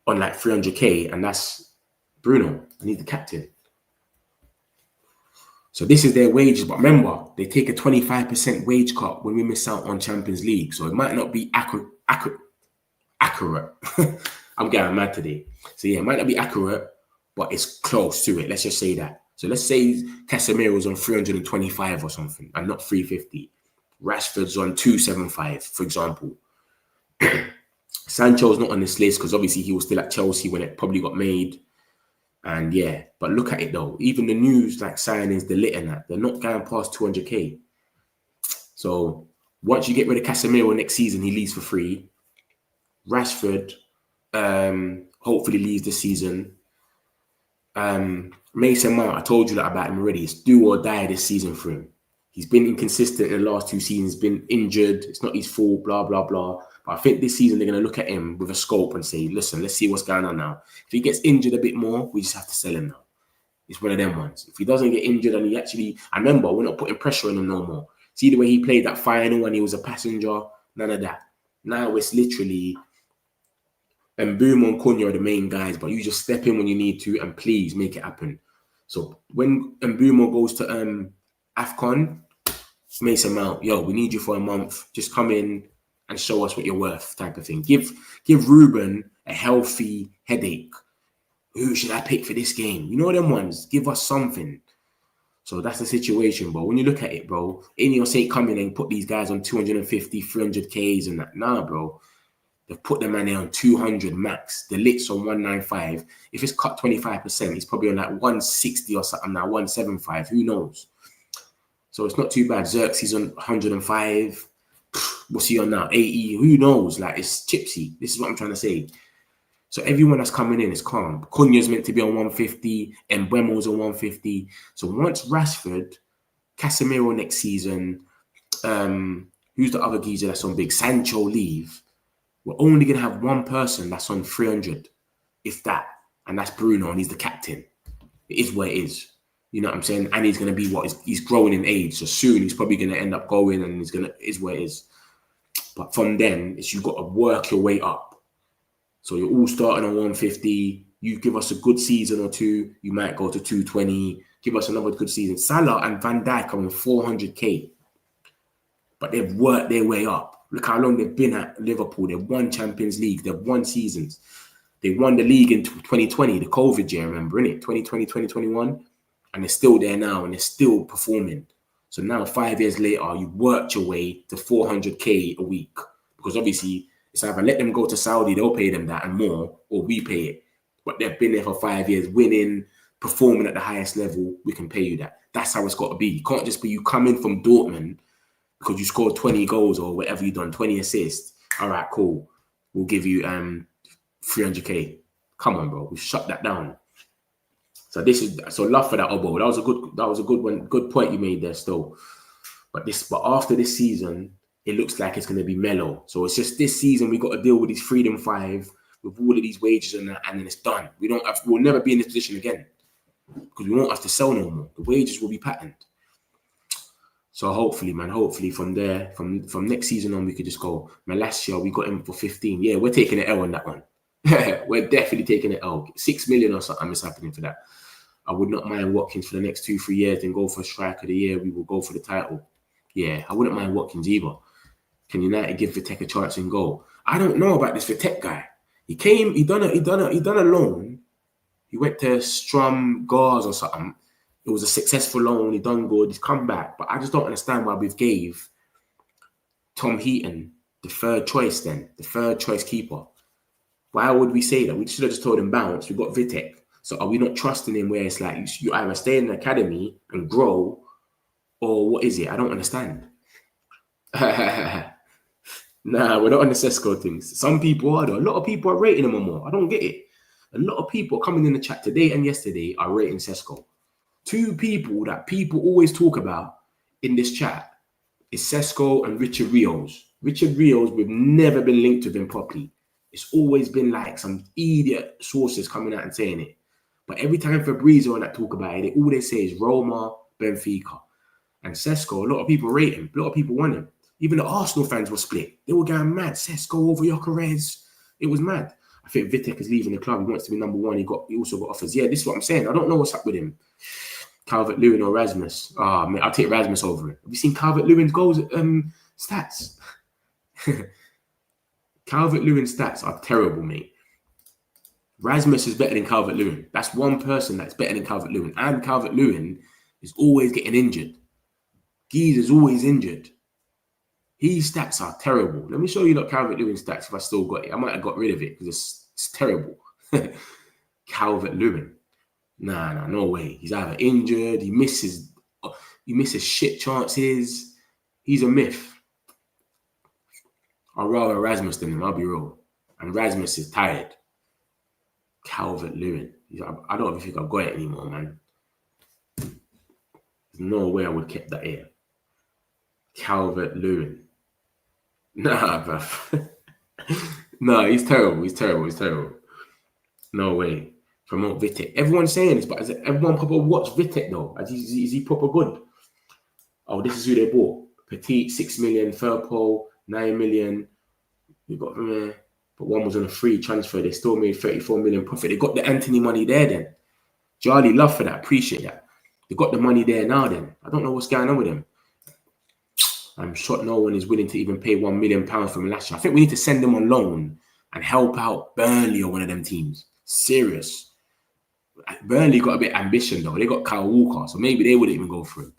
S2: like 300k, and that's Bruno. I need the captain. So this is their wages, but remember, they take a 25% wage cut when we miss out on Champions League. So it might not be accurate. I'm getting mad today. So yeah, it might not be accurate, but it's close to it. Let's just say that. So let's say Casemiro's on 325 or something, and not 350. Rashford's on 275, for example. Sancho's not on this list because obviously he was still at Chelsea when it probably got made. And yeah, but look at it though. Even the news like signings, the lit and that, they're not going past 200k. So once you get rid of Casemiro next season, he leaves for free. Rashford hopefully leaves this season. Mason Mount, I told you that about him already. It's do or die this season for him. He's been inconsistent in the last 2 seasons, been injured. It's not his fault, blah, blah, blah. But I think this season they're going to look at him with a scope and say, listen, let's see what's going on now. If he gets injured a bit more, we just have to sell him now. It's one of them ones. If he doesn't get injured and he actually... I remember, we're not putting pressure on him no more. See the way he played that final when he was a passenger? None of that. Now it's literally... Mbeumo and Cunha are the main guys, but you just step in when you need to and please make it happen. So when Mbeumo goes to AFCON, Mason Mount, yo, we need you for a month. Just come in and show us what you're worth, type of thing. Give Ruben a healthy headache. Who should I pick for this game? You know them ones. Give us something. So that's the situation, bro. When you look at it, bro, Ineos ain't coming and put these guys on 250, 300Ks and that. Nah, bro. They've put the man there on 200 max. The Lit's on 195. If it's cut 25%, it's probably on like 160 or something now, 175. Who knows? So it's not too bad. Xerxes on 105. What's he on now? 80. Who knows? Like, it's chipsy. This is what I'm trying to say. So everyone that's coming in is calm. Cunha's meant to be on 150. Mbeumo's on 150. So once Rashford Casemiro next season, who's the other geezer that's on big? Sancho leave. We're only going to have one person that's on 300, if that. And that's Bruno, and he's the captain. It is what it is. You know what I'm saying? And he's going to be he's growing in age. So soon he's probably going to end up going, and is what it is. But from then, you've got to work your way up. So you're all starting on 150. You give us a good season or two, you might go to 220. Give us another good season. Salah and Van Dijk are on 400k. But they've worked their way up. Look how long they've been at Liverpool. They've won Champions League. They've won seasons. They won the league in 2020, the COVID year, remember, innit? 2020, 2021. And they're still there now, and they're still performing. So now, 5 years later, you've worked your way to 400k a week. Because obviously, it's either let them go to Saudi, they'll pay them that and more, or we pay it. But they've been there for 5 years, winning, performing at the highest level, we can pay you that. That's how it's got to be. It can't just be you come in from Dortmund because you scored 20 goals or whatever you've done, 20 assists. All right, cool. We'll give you 300k. Come on, bro. We shut that down. So love for that, Obo. That was a good one. Good point you made there still. But after this season, it looks like it's going to be mellow. So it's just this season we got to deal with these Freedom 5 with all of these wages and that, and then it's done. We'll never be in this position again because we won't have to sell no more. The wages will be patterned. So hopefully from there, from next season on, we could just go. Man, last year we got him for 15. Yeah, we're taking an L on that one. We're definitely taking an L. 6 million or something is happening for that. I would not mind Watkins for the next 2-3 years and go for Striker of the Year. We will go for the title. Yeah, I wouldn't mind Watkins either. Can United give Vitek a chance and go? I don't know about this Vitek guy. He came, he done a loan. He went to Strum Gars or something. It was a successful loan. He done good. He's come back. But I just don't understand why we've gave Tom Heaton the third choice keeper. Why would we say that? We should have just told him bounce. We got Vitek. So are we not trusting him where it's like you either stay in the academy and grow, or what is it? I don't understand. Nah, we're not on the Sesko things. Some people are though. A lot of people are rating him more. I don't get it. A lot of people coming in the chat today and yesterday are rating Sesko. Two people that people always talk about in this chat is Sesko and Richard Rios. Richard Rios, we've never been linked with him properly. It's always been like some idiot sources coming out and saying it. But every time Fabrizio and that talk about it, all they say is Roma, Benfica. And Sesko, a lot of people rate him. A lot of people want him. Even the Arsenal fans were split. They were going mad. Sesko over Gyökeres. It was mad. I think Vitek is leaving the club. He wants to be number one. He also got offers. Yeah, this is what I'm saying. I don't know what's up with him. Calvert-Lewin or Rasmus. Oh, man, I'll take Rasmus over him. Have you seen Calvert-Lewin's goals stats? Calvert-Lewin's stats are terrible, mate. Rasmus is better than Calvert-Lewin. That's one person that's better than Calvert-Lewin. And Calvert-Lewin is always getting injured. Gies is always injured. His stats are terrible. Let me show you Calvert-Lewin's stats if I still got it. I might have got rid of it because it's terrible. Calvert-Lewin. Nah, no way. He's either injured, he misses shit chances. He's a myth. I'd rather Rasmus than him, I'll be real. And Rasmus is tired. Calvert-Lewin. I don't even think I've got it anymore, man. There's no way I would have kept that here. Calvert-Lewin. Nah, bruv. No, he's terrible. No way. Promote Vitek. Everyone's saying this, but is everyone proper watch Vitek though? Is he proper good? Oh, this is who they bought. Petit, 6 million. Firpo, 9 million. We got from there. But one was on a free transfer. They still made 34 million profit. They got the Anthony money there then. Charlie, love for that. Appreciate that. They got the money there now then. I don't know what's going on with them. I'm shocked no one is willing to even pay £1 million for him last year. I think we need to send them on loan and help out Burnley or one of them teams. Serious. Burnley got a bit of ambition though. They got Kyle Walker, so maybe they wouldn't even go for him.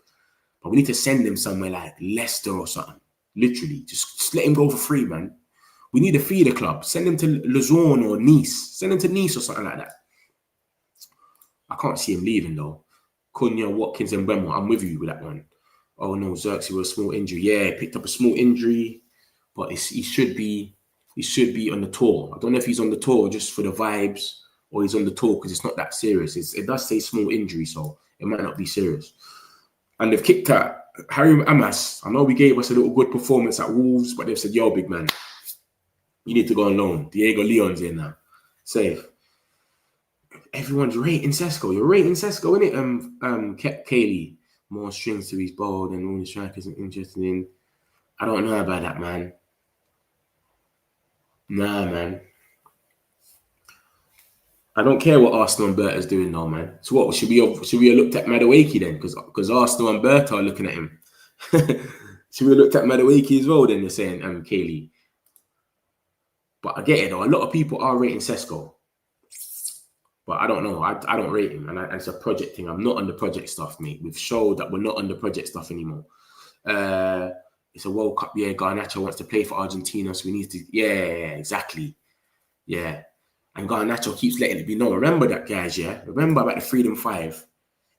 S2: But we need to send them somewhere like Leicester or something. Literally. Just let him go for free, man. We need a feeder club. Send him to Luzon or Nice. Send him to Nice or something like that. I can't see him leaving though. Cunha, Watkins, and Mbeumo. I'm with you with that one. Oh no, Xerxes with a small injury. Yeah, picked up a small injury, but he should be on the tour. I don't know if he's on the tour just for the vibes or he's on the tour because it's not that serious. It does say small injury, so it might not be serious. And they've kicked out Harry Amas. I know we gave us a little good performance at Wolves, but they've said, yo, big man, you need to go on loan. Diego Leon's in now. Safe. Everyone's rating Sesko. You're rating Sesko, innit? Kaylee. More strings to his bow than all the strikers are interested in. I don't know about that, man. Nah, man. I don't care what Arsenal and Berta's doing though, man. So what, should we have looked at Madueke then? Because Arsenal and Berta are looking at him. Should we have looked at Madueke as well then, you're saying, Kaylee? But I get it though. A lot of people are rating Sesko. But I don't know. I don't rate him. And it's a project thing. I'm not on the project stuff, mate. We've showed that we're not on the project stuff anymore. It's a World Cup year. Garnacho wants to play for Argentina, so we need to... Yeah, exactly. Yeah. And Garnacho keeps letting it be known. Remember that, guys, yeah? Remember about the Freedom 5.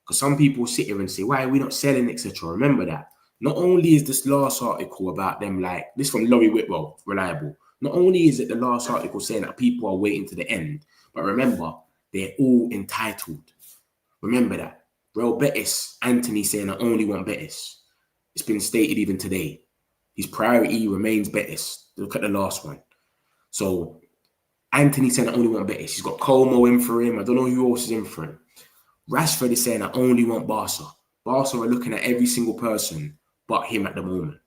S2: Because some people sit here and say, why are we not selling, etc. Remember that. Not only is this last article about them, like... This from Laurie Whitwell, reliable. Not only is it the last article saying that people are waiting to the end, but remember... They're all entitled. Remember that. Real Betis, Anthony saying I only want Betis. It's been stated even today. His priority remains Betis. Look at the last one. So Anthony saying I only want Betis. He's got Como in for him. I don't know who else is in for him. Rashford is saying I only want Barca. Barca are looking at every single person but him at the moment.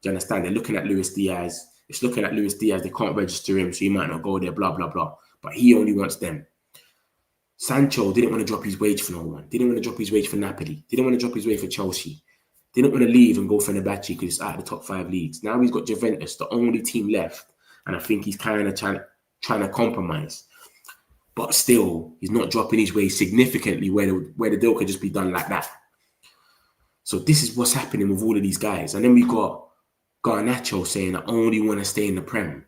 S2: Do you understand? They're looking at Luis Diaz. It's looking at Luis Diaz. They can't register him, so he might not go there, blah, blah, blah. But he only wants them. Sancho didn't want to drop his wage for no one. Didn't want to drop his wage for Napoli. Didn't want to drop his wage for Chelsea. Didn't want to leave and go for Fenerbahce because it's out of the top 5 leagues. Now he's got Juventus, the only team left. And I think he's kind of trying to compromise. But still, he's not dropping his wage significantly where the deal could just be done like that. So this is what's happening with all of these guys. And then we've got Garnacho saying, I only want to stay in the Prem.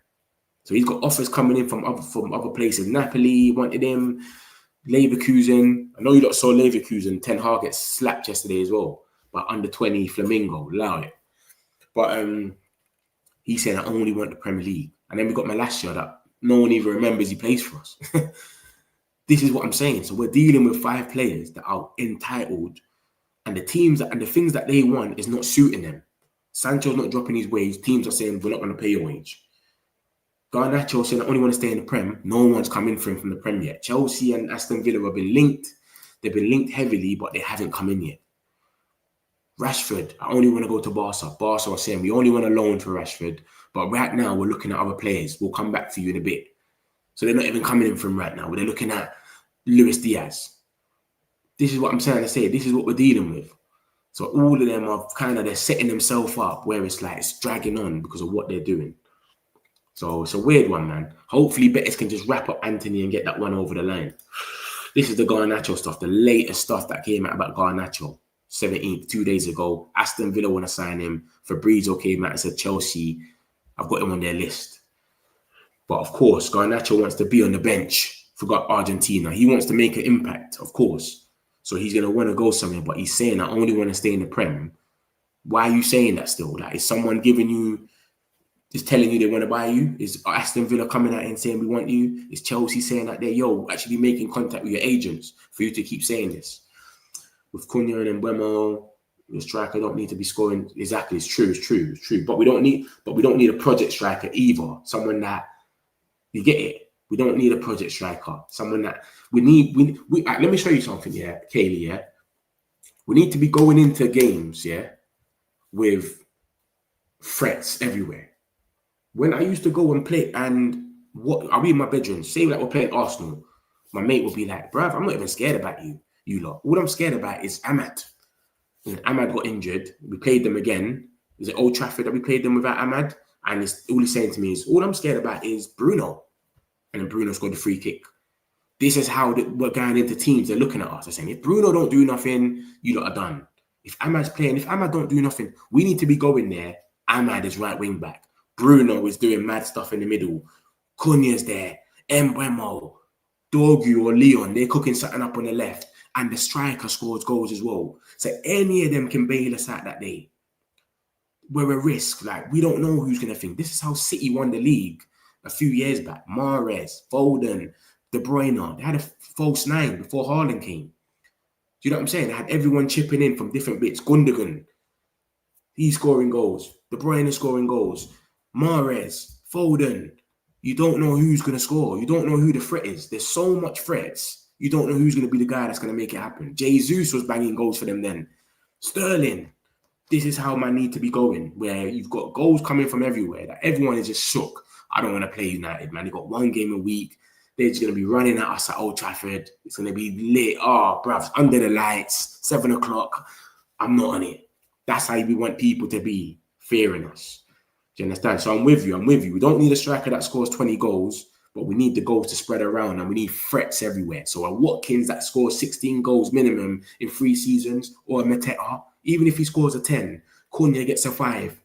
S2: So he's got offers coming in from other places. Napoli wanted him. Leverkusen, I know you lot saw Leverkusen, Ten Hag get slapped yesterday as well, but under 20 Flamingo, allow it. But he said, I only want the Premier League. And then we got Malacia that no one even remembers he plays for us. This is what I'm saying. So we're dealing with 5 players that are entitled, and the teams and the things that they want is not suiting them. Sancho's not dropping his wage. Teams are saying, we're not going to pay your wage. Garnacho saying I only want to stay in the Prem. No one's come in for him from the Prem yet. Chelsea and Aston Villa have been linked. They've been linked heavily, but they haven't come in yet. Rashford, I only want to go to Barca. Barca are saying we only want a loan for Rashford. But right now, we're looking at other players. We'll come back for you in a bit. So they're not even coming in for him right now. They're looking at Luis Diaz. This is what I'm trying to say. This is what we're dealing with. So all of them are they're setting themselves up where it's like it's dragging on because of what they're doing. So it's a weird one, man. Hopefully Betis can just wrap up Anthony and get that one over the line. This is the Garnacho stuff, the latest stuff that came out about Garnacho. 17th, 2 days ago. Aston Villa want to sign him. Fabrizio came out and said Chelsea, I've got him on their list. But of course, Garnacho wants to be on the bench for Argentina. He wants to make an impact, of course. So he's going to want to go somewhere. But he's saying, I only want to stay in the Prem. Why are you saying that still? Like, is someone giving you... Is telling you they want to buy you? Is Aston Villa coming out and saying we want you? Is Chelsea saying that they're actually making contact with your agents for you to keep saying this? With Cunha and Mbeumo, your striker don't need to be scoring. Exactly, it's true. But we don't need a project striker either. Someone that you get it. We don't need a project striker. Someone that we need. Let me show you something, yeah, Kaylee. Yeah, we need to be going into games, yeah, with threats everywhere. When I used to go and play, and I'll be in my bedroom, say like we're playing Arsenal, my mate will be like, bruv, I'm not even scared about you lot. All I'm scared about is Ahmad. And Ahmad got injured. We played them again. Is it Old Trafford that we played them without Ahmad? And all he's saying to me is, all I'm scared about is Bruno. And then Bruno scored the free kick. This is how we're going into teams. They're looking at us. They're saying, if Bruno don't do nothing, you lot are done. If Ahmad's playing, if Ahmad don't do nothing, we need to be going there. Ahmad is right wing back. Bruno is doing mad stuff in the middle. Cunha's there. Mbeumo, Dorgu or Leon, they're cooking something up on the left. And the striker scores goals as well. So any of them can bail us out that day. We're a risk. Like, we don't know who's going to think. This is how City won the league a few years back. Mahrez, Foden, De Bruyne. They had a false 9 before Haaland came. Do you know what I'm saying? They had everyone chipping in from different bits. Gundogan, he's scoring goals. De Bruyne is scoring goals. Mahrez, Foden. You don't know who's going to score. You don't know who the threat is. There's so much threats. You don't know who's going to be the guy that's going to make it happen. Jesus was banging goals for them then. Sterling. This is how man need to be going, where you've got goals coming from everywhere. That everyone is just shook. I don't want to play United, man. They got one game a week. They're just going to be running at us at Old Trafford. It's going to be lit. Oh, bruv, under the lights, 7 o'clock. I'm not on it. That's how we want people to be, fearing us. Do you understand? So I'm with you. We don't need a striker that scores 20 goals, but we need the goals to spread around, and we need threats everywhere. So a Watkins that scores 16 goals minimum in 3 seasons, or a Mateta, even if he scores a 10, Cunha gets a 5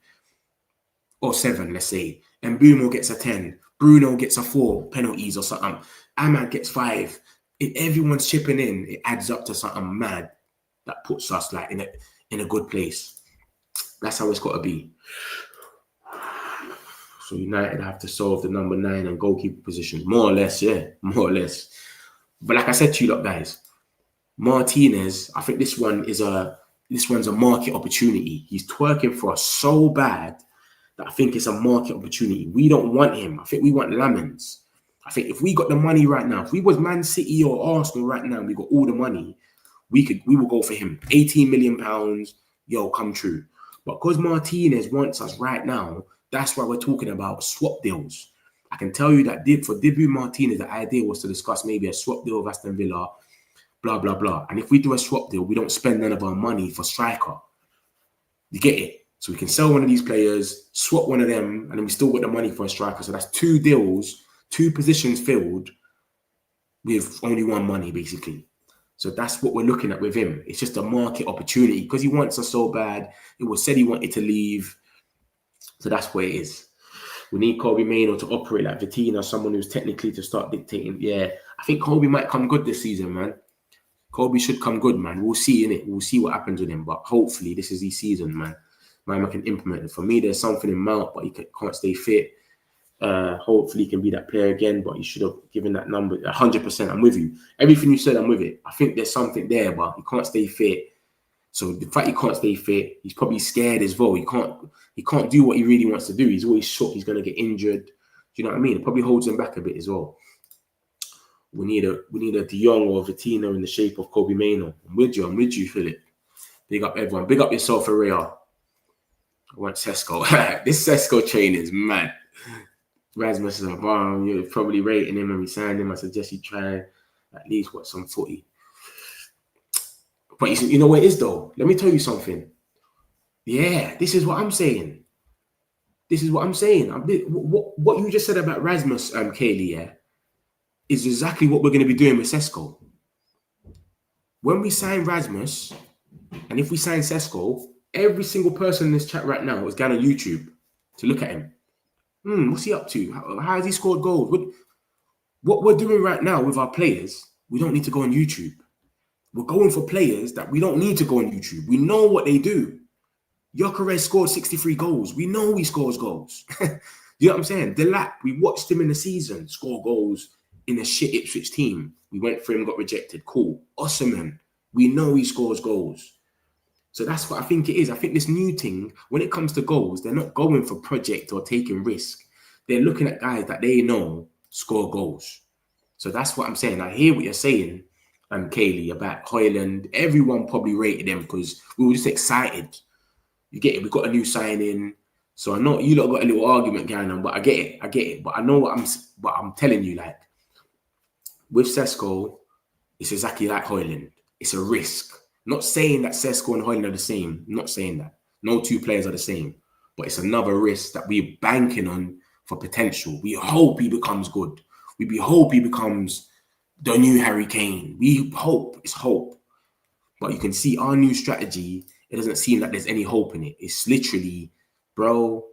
S2: or 7, let's say. And Mbeumo gets a 10. Bruno gets a 4 penalties or something. Ahmad gets 5. If everyone's chipping in, it adds up to something mad that puts us like in a good place. That's how it's got to be. So United have to solve the number 9 and goalkeeper positions. More or less, yeah. More or less. But like I said to you lot, guys, Martinez, I think this one's a market opportunity. He's twerking for us so bad that I think it's a market opportunity. We don't want him. I think we want Lamens. I think if we got the money right now, if we was Man City or Arsenal right now, we got all the money, we will go for him. 18 million pounds, yo, come true. But because Martinez wants us right now, that's why we're talking about swap deals. I can tell you that for debut Martinez, the idea was to discuss maybe a swap deal with Aston Villa, blah, blah, blah. And if we do a swap deal, we don't spend none of our money for striker. You get it? So we can sell one of these players, swap one of them, and then we still got the money for a striker. So that's 2 deals, 2 positions filled with only one money, basically. So that's what we're looking at with him. It's just a market opportunity because he wants us so bad. It was said he wanted to leave. So that's what it is. We need Kobe Mainoo to operate like Vitina, someone who's technically to start dictating. Yeah, I think Kobe might come good this season, man. Kobe should come good, man. We'll see, innit? We'll see what happens with him. But hopefully this is his season, man. Man can implement it. For me, there's something in Mount, but he can't stay fit. Hopefully he can be that player again, but he should have given that number 100%. I'm with you. Everything you said, I'm with it. I think there's something there, but he can't stay fit. So the fact he can't stay fit, he's probably scared as well. He can't do what he really wants to do. He's always shook. He's going to get injured. Do you know what I mean? It probably holds him back a bit as well. We need a De Jong or Vitina in the shape of Kobe Mainoo. I'm with you, Philip. Big up everyone. Big up yourself, Area. I want Sesko. This Sesko train is mad. Rasmus is like, oh, you're probably rating him when we signed him. I suggest you try at least some footy. But you know what it is though? Let me tell you something. Yeah, this is what I'm saying. What you just said about Rasmus, Kaylee, yeah, is exactly what we're going to be doing with Sesko. When we sign Rasmus, and if we sign Sesko, every single person in this chat right now is going on YouTube to look at him. What's he up to? How has he scored goals? What we're doing right now with our players, we don't need to go on YouTube. We're going for players that we don't need to go on YouTube. We know what they do. Gyökeres scored 63 goals. We know he scores goals. You know what I'm saying? Delap, we watched him in the season score goals in a shit Ipswich team. We went for him, got rejected. Cool. Osimhen, we know he scores goals. So that's what I think it is. I think this new thing, when it comes to goals, they're not going for project or taking risk. They're looking at guys that they know score goals. So that's what I'm saying. I hear what you're saying, Kaylee, about Højlund. Everyone probably rated them because we were just excited. You get it? We got a new signing. So I know you lot got a little argument going on, but I get it. But I know what I'm telling you, like, with Sesko, it's exactly like Højlund. It's a risk. Not saying that Sesko and Højlund are the same. I'm not saying that. No 2 players are the same. But it's another risk that we're banking on for potential. We hope he becomes good. We hope he becomes the new Harry Kane. We hope. It's hope. But you can see our new strategy, it doesn't seem like there's any hope in it. It's literally, bro,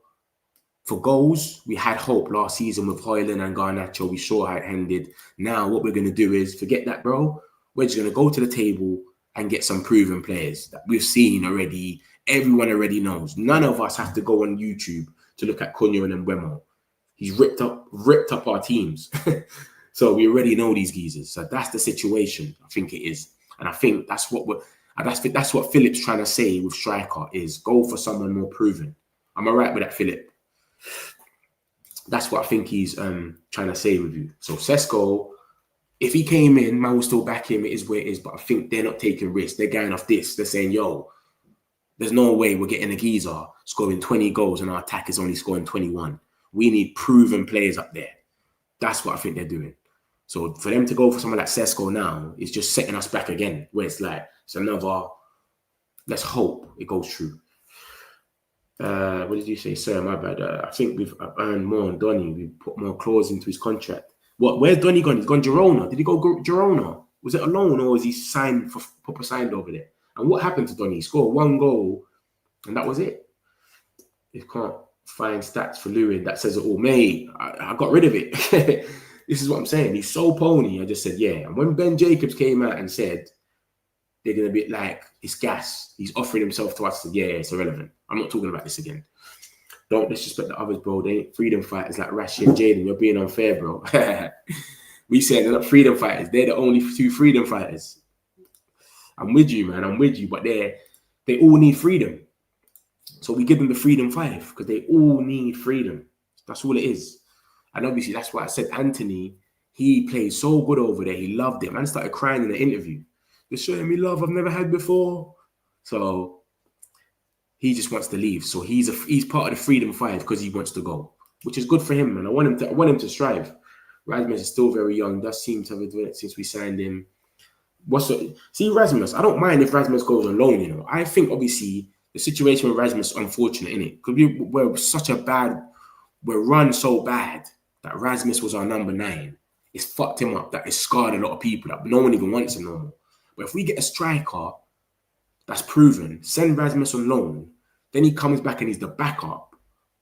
S2: for goals, we had hope last season with Højlund and Garnacho. We saw how it ended. Now what we're going to do is, forget that, bro. We're just going to go to the table and get some proven players that we've seen already. Everyone already knows. None of us have to go on YouTube to look at Cunha and Mbeumo. He's ripped up our teams. So we already know these geezers. So that's the situation. I think it is. And I think that's what Philip's trying to say with striker is go for someone more proven. Am I right with that, Philip? That's what I think he's trying to say with you. So Sesko, if he came in, man will still back him. It is where it is. But I think they're not taking risks. They're going off this. They're saying, yo, there's no way we're getting a geezer scoring 20 goals and our attack is only scoring 21. We need proven players up there. That's what I think they're doing. So for them to go for someone like Sesko now, it's just setting us back again, where it's like, it's another, let's hope it goes through. What did you say, sir? My bad. I think we've earned more on Donny. We've put more clause into his contract. What? Where's Donny gone? He's gone Girona. Did he go Girona? Was it a loan or was he signed for proper signed over there? And what happened to Donny? He scored 1 goal and that was it. You can't find stats for Lewin that says it all. Mate, I got rid of it. This is what I'm saying. He's so pony. I just said, yeah. And when Ben Jacobs came out and said, they're going to be like, it's gas. He's offering himself to us. I said, yeah, it's irrelevant. I'm not talking about this again. Don't disrespect the others, bro. They ain't freedom fighters like Rashi and Jaden. You're being unfair, bro. We said they're not freedom fighters. They're the only 2 freedom fighters. I'm with you, man. I'm with you. But they all need freedom. So we give them the freedom 5 because they all need freedom. That's all it is. And obviously, that's why I said Anthony, he played so good over there. He loved it. Man started crying in the interview. They're showing me love I've never had before. So he just wants to leave. So he's part of the freedom 5 because he wants to go, which is good for him, man. I want him to strive. Rasmus is still very young. Does seem to have been doing it since we signed him. See, Rasmus, I don't mind if Rasmus goes on loan, you know. I think obviously the situation with Rasmus is unfortunate, innit? Because we're run so bad that Rasmus was our number 9. It's fucked him up. That it's scarred a lot of people. That no one even wants him no more. But if we get a striker that's proven, send Rasmus on loan, then he comes back and he's the backup,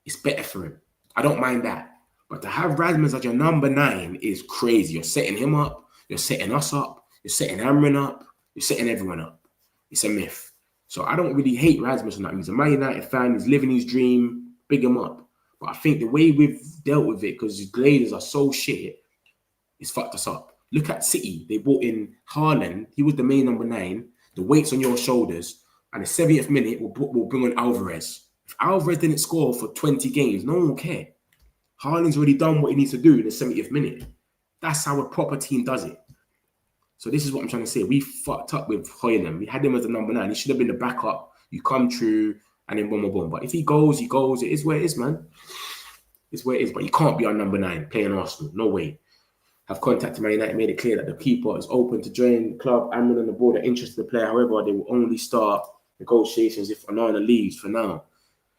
S2: it's better for him. I don't mind that. But to have Rasmus as your number 9 is crazy. You're setting him up, you're setting us up, you're setting Amrin up, you're setting everyone up. It's a myth. So I don't really hate Rasmus on that. He's a Man United fan, he's living his dream, big him up. But I think the way we've dealt with it, because his Glazers are so shit, it's fucked us up. Look at City. They brought in Haaland. He was the main number 9. The weight's on your shoulders. And the 70th minute, we'll bring on Alvarez. If Alvarez didn't score for 20 games, no one will care. Haaland's already done what he needs to do in the 70th minute. That's how a proper team does it. So this is what I'm trying to say. We fucked up with Højlund. We had him as the number 9. He should have been the backup. You come through and then boom, boom, boom. But if he goes, he goes. It is where it is, man. It's where it is. But you can't be on number 9 playing Arsenal. No way. Have contacted Man United, made it clear that the keeper is open to join the club. Amrin on the board are interested in the player. However, they will only start negotiations if Onana leaves for now.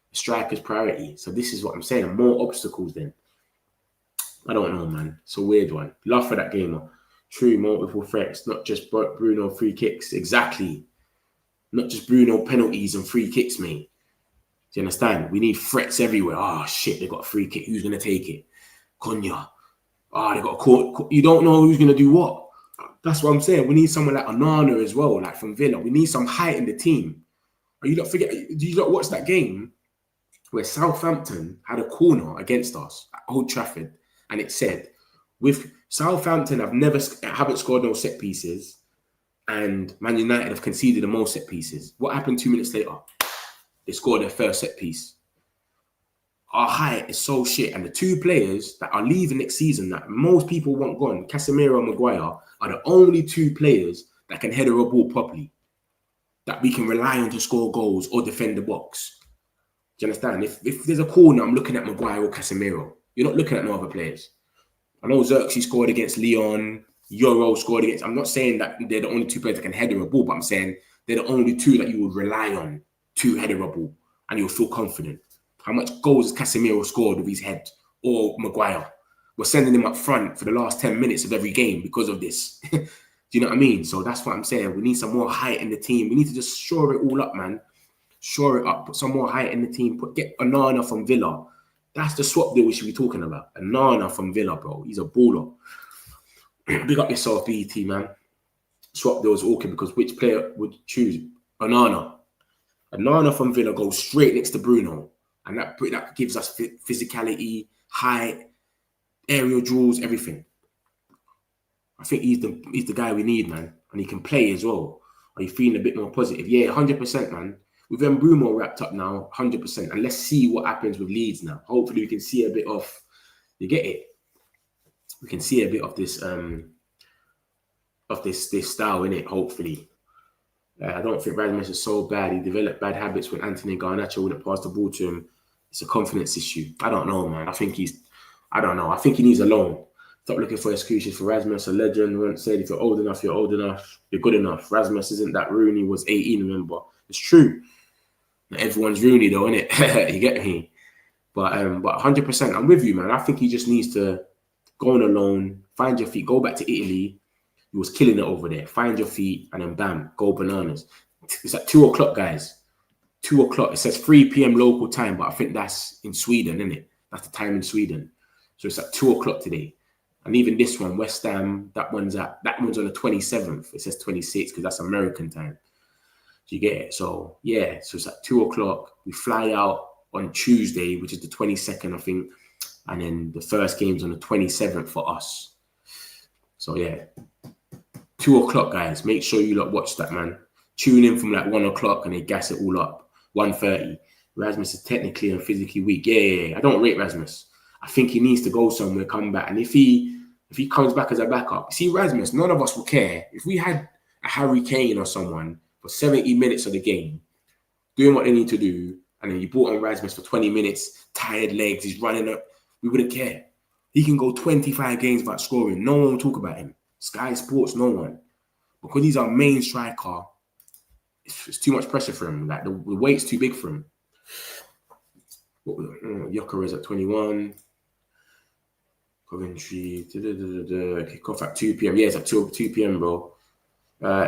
S2: The striker's priority. So this is what I'm saying. More obstacles then. I don't know, man. It's a weird one. Love for that gamer. True, multiple threats, not just Bruno free kicks. Exactly. Not just Bruno penalties and free kicks, mate. Do you understand? We need threats everywhere. Oh, shit, they got a free kick. Who's going to take it? Konya. Oh, they got a court. You don't know who's going to do what. That's what I'm saying. We need someone like Onana as well, like from Villa. We need some height in the team. Are you not forget? Do you not watch that game where Southampton had a corner against us at Old Trafford, and it said, with Southampton haven't scored no set pieces, and Man United have conceded the most set pieces. What happened 2 minutes later? They scored their first set piece. Our height is so shit, and the 2 players that are leaving next season that most people want gone, Casemiro and Maguire, are the only 2 players that can header a ball properly, that we can rely on to score goals or defend the box. Do you understand? If there's a corner, I'm looking at Maguire or Casemiro. You're not looking at no other players. I know Xerxes scored against Lyon, Euro scored against. I'm not saying that they're the only 2 players that can header a ball, but I'm saying they're the only 2 that you would rely on to header a ball, and you'll feel confident. How much goals has Casemiro scored with his head, or Maguire? We're sending him up front for the last 10 minutes of every game because of this. Do you know what I mean? So that's what I'm saying. We need some more height in the team. We need to just shore it all up, man. Shore it up. Put some more height in the team. Get Onana from Villa. That's the swap deal we should be talking about. Onana from Villa, bro. He's a baller. Big up yourself, BET, man. Swap deals awkward because which player would choose? Onana. Onana from Villa goes straight next to Bruno. And that gives us physicality, height, aerial duels, everything. I think he's the guy we need, man. and he can play as well? Are you feeling a bit more positive? Yeah, 100%, man. With Mbeumo wrapped up now, 100%. And let's see what happens with Leeds now. Hopefully we can see a bit of, you get it? We can see a bit of this style in it, hopefully. I don't think Rasmus is so bad. He developed bad habits when Anthony Garnacho wouldn't pass the ball to him. It's a confidence issue. I don't know, man. I think he needs a loan. Stop looking for excuses for Rasmus. A legend once said, if you're old enough, you're old enough. You're good enough. Rasmus isn't that Rooney was 18, remember? It's true. Not everyone's Rooney, though, innit? You get me? But 100%, I'm with you, man. I think he just needs to go on a loan, find your feet, go back to Italy. He was killing it over there. Find your feet, and then bam, go bananas. It's at 2 o'clock, guys. 2 o'clock. It says 3 p.m. local time, but I think that's in Sweden, isn't it? That's the time in Sweden. So it's at 2 o'clock today. And even this one, West Ham, that one's on the 27th. It says 26 because that's American time. Do you get it? So yeah, so it's at 2 o'clock. We fly out on Tuesday, which is the 22nd, I think. And then the first game's on the 27th for us. So yeah, 2 o'clock, guys. Make sure you lot watch that, man. Tune in from like 1 o'clock and they gas it all up. 1:30. Rasmus is technically and physically weak. Yeah. I don't rate Rasmus. I think he needs to go somewhere, come back. And if he comes back as a backup, see, Rasmus, none of us will care. If we had a Harry Kane or someone for 70 minutes of the game, doing what they need to do, and then you brought on Rasmus for 20 minutes, tired legs, he's running up, we wouldn't care. He can go 25 games without scoring. No one will talk about him. Sky Sports, no one. Because he's our main striker, it's too much pressure for him. Like the weight's too big for him. Yoker is at 21. Coventry. Kick off at 2 p.m. Yeah, it's at 2 p.m., bro.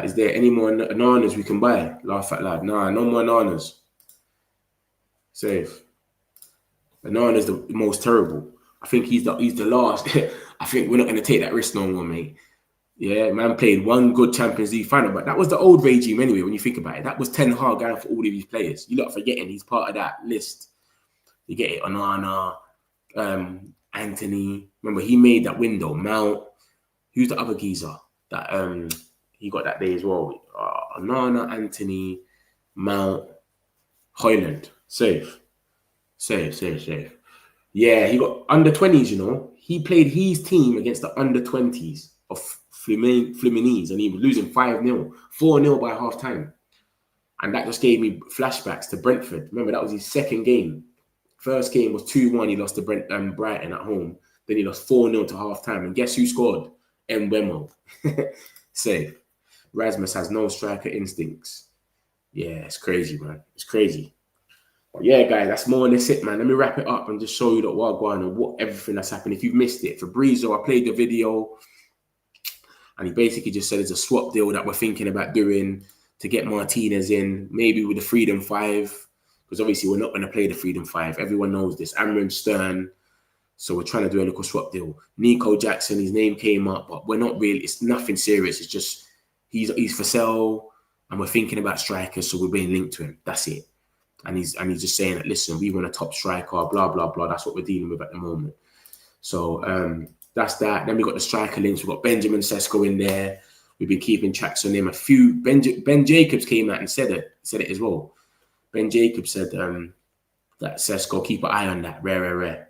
S2: Is there any more nanas we can buy? Laugh out loud. Nah, no more nanas. Safe. Banana's the most terrible. I think he's the last. I think we're not going to take that risk no more, mate. Yeah, man played one good Champions League final, but that was the old regime anyway, when you think about it. That was Ten Hag going for all of these players. You're not forgetting he's part of that list. You get it? Onana, Anthony. Remember, he made that window. Mount. Who's the other geezer that he got that day as well? Onana, Anthony, Mount, Hoyland. Safe. Yeah, he got under 20s, you know. He played his team against the under 20s of Fluminense, and he was losing 5-0, 4-0 by half time. And that just gave me flashbacks to Brentford. Remember, that was his second game. First game was 2-1. He lost to Brighton at home. Then he lost 4-0 to half time. And guess who scored? Mbeumo. Safe. Rasmus has no striker instincts. Yeah, it's crazy, man. It's crazy. But yeah, guys, that's more or less it, man. Let me wrap it up and just show you what we're going and what everything that's happened. If you've missed it, Fabrizio, I played the video, and he basically just said it's a swap deal that we're thinking about doing to get Martinez in, maybe with the Freedom 5, because obviously we're not going to play the Freedom 5. Everyone knows this. Amrin Stern. So we're trying to do a little swap deal. Nico Jackson, his name came up, but we're not really. It's nothing serious. It's just he's for sale, and we're thinking about strikers, so we're being linked to him. That's it. And he's just saying that, listen, we want a top striker, blah, blah, blah. That's what we're dealing with at the moment. So that's that. Then we got the striker links. We've got Benjamin Sesko in there. We've been keeping tracks on him. A few. Ben Jacobs came out and said it as well. Ben Jacobs said that Sesko, keep an eye on that. Rare.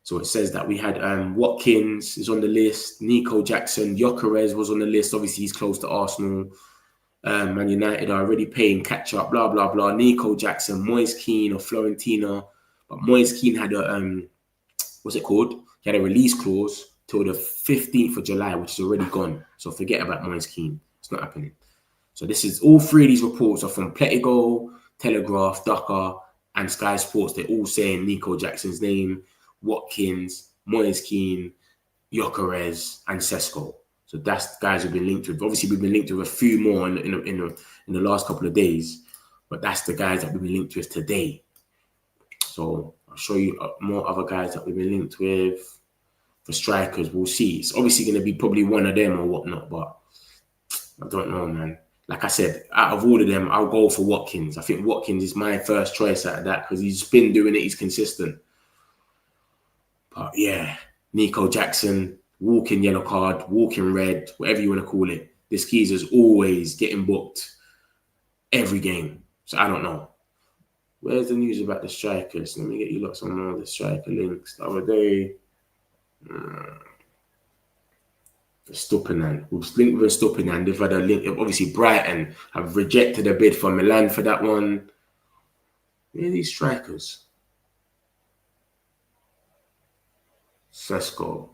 S2: So it says that we had Watkins is on the list. Nico Jackson, Gyökeres was on the list. Obviously, he's close to Arsenal. Man United are already paying catch up, blah, blah, blah. Nico Jackson, Moise Kean of Florentina. But Moise Kean had a, what's it called? He had a release clause till the 15th of July, which is already gone. So forget about Moise Kean. It's not happening. So this is, all three of these reports are from Pletigo, Telegraph, Dakar, and Sky Sports. They're all saying Nico Jackson's name, Watkins, Moise Kean, Gyökeres, and Sesko. So that's guys we've been linked with. Obviously, we've been linked with a few more in the last couple of days, but that's the guys that we've been linked with today. So I'll show you more other guys that we've been linked with. For strikers, we'll see. It's obviously going to be probably one of them or whatnot, but I don't know, man. Like I said, out of all of them, I'll go for Watkins. I think Watkins is my first choice out of that because he's been doing it. He's consistent. But yeah, Nico Jackson, walking yellow card, walking red, whatever you want to call it. this geezer's always getting booked every game. So I don't know. Where's the news about the strikers? Let me get you lots on all the striker links. The other day, Stupinan. We've linked with Stupinan. They've had a link. Obviously, Brighton have rejected a bid from Milan for that one. Where are these strikers? Sesko.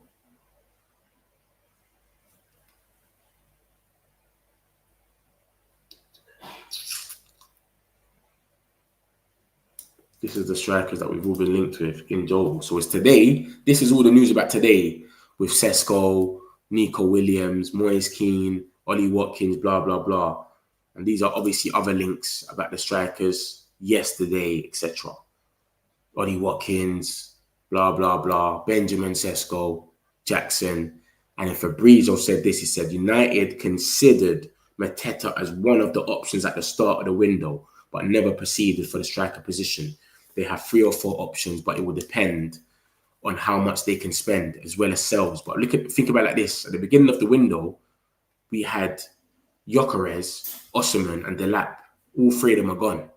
S2: This is the strikers that we've all been linked with in Joel. So it's today. This is all the news about today with Sesko, Nico Williams, Moise Keane, Ollie Watkins, blah, blah, blah. And these are obviously other links about the strikers yesterday, etc. Ollie Watkins, blah, blah, blah. Benjamin Sesko, Jackson. And then Fabrizio said this. He said, United considered Mateta as one of the options at the start of the window, but never proceeded for the striker position. They have 3 or 4 options, but it will depend on how much they can spend as well as sales. But think about it like this. At the beginning of the window, we had Gyökeres, Osimhen, and Delap. All 3 of them are gone.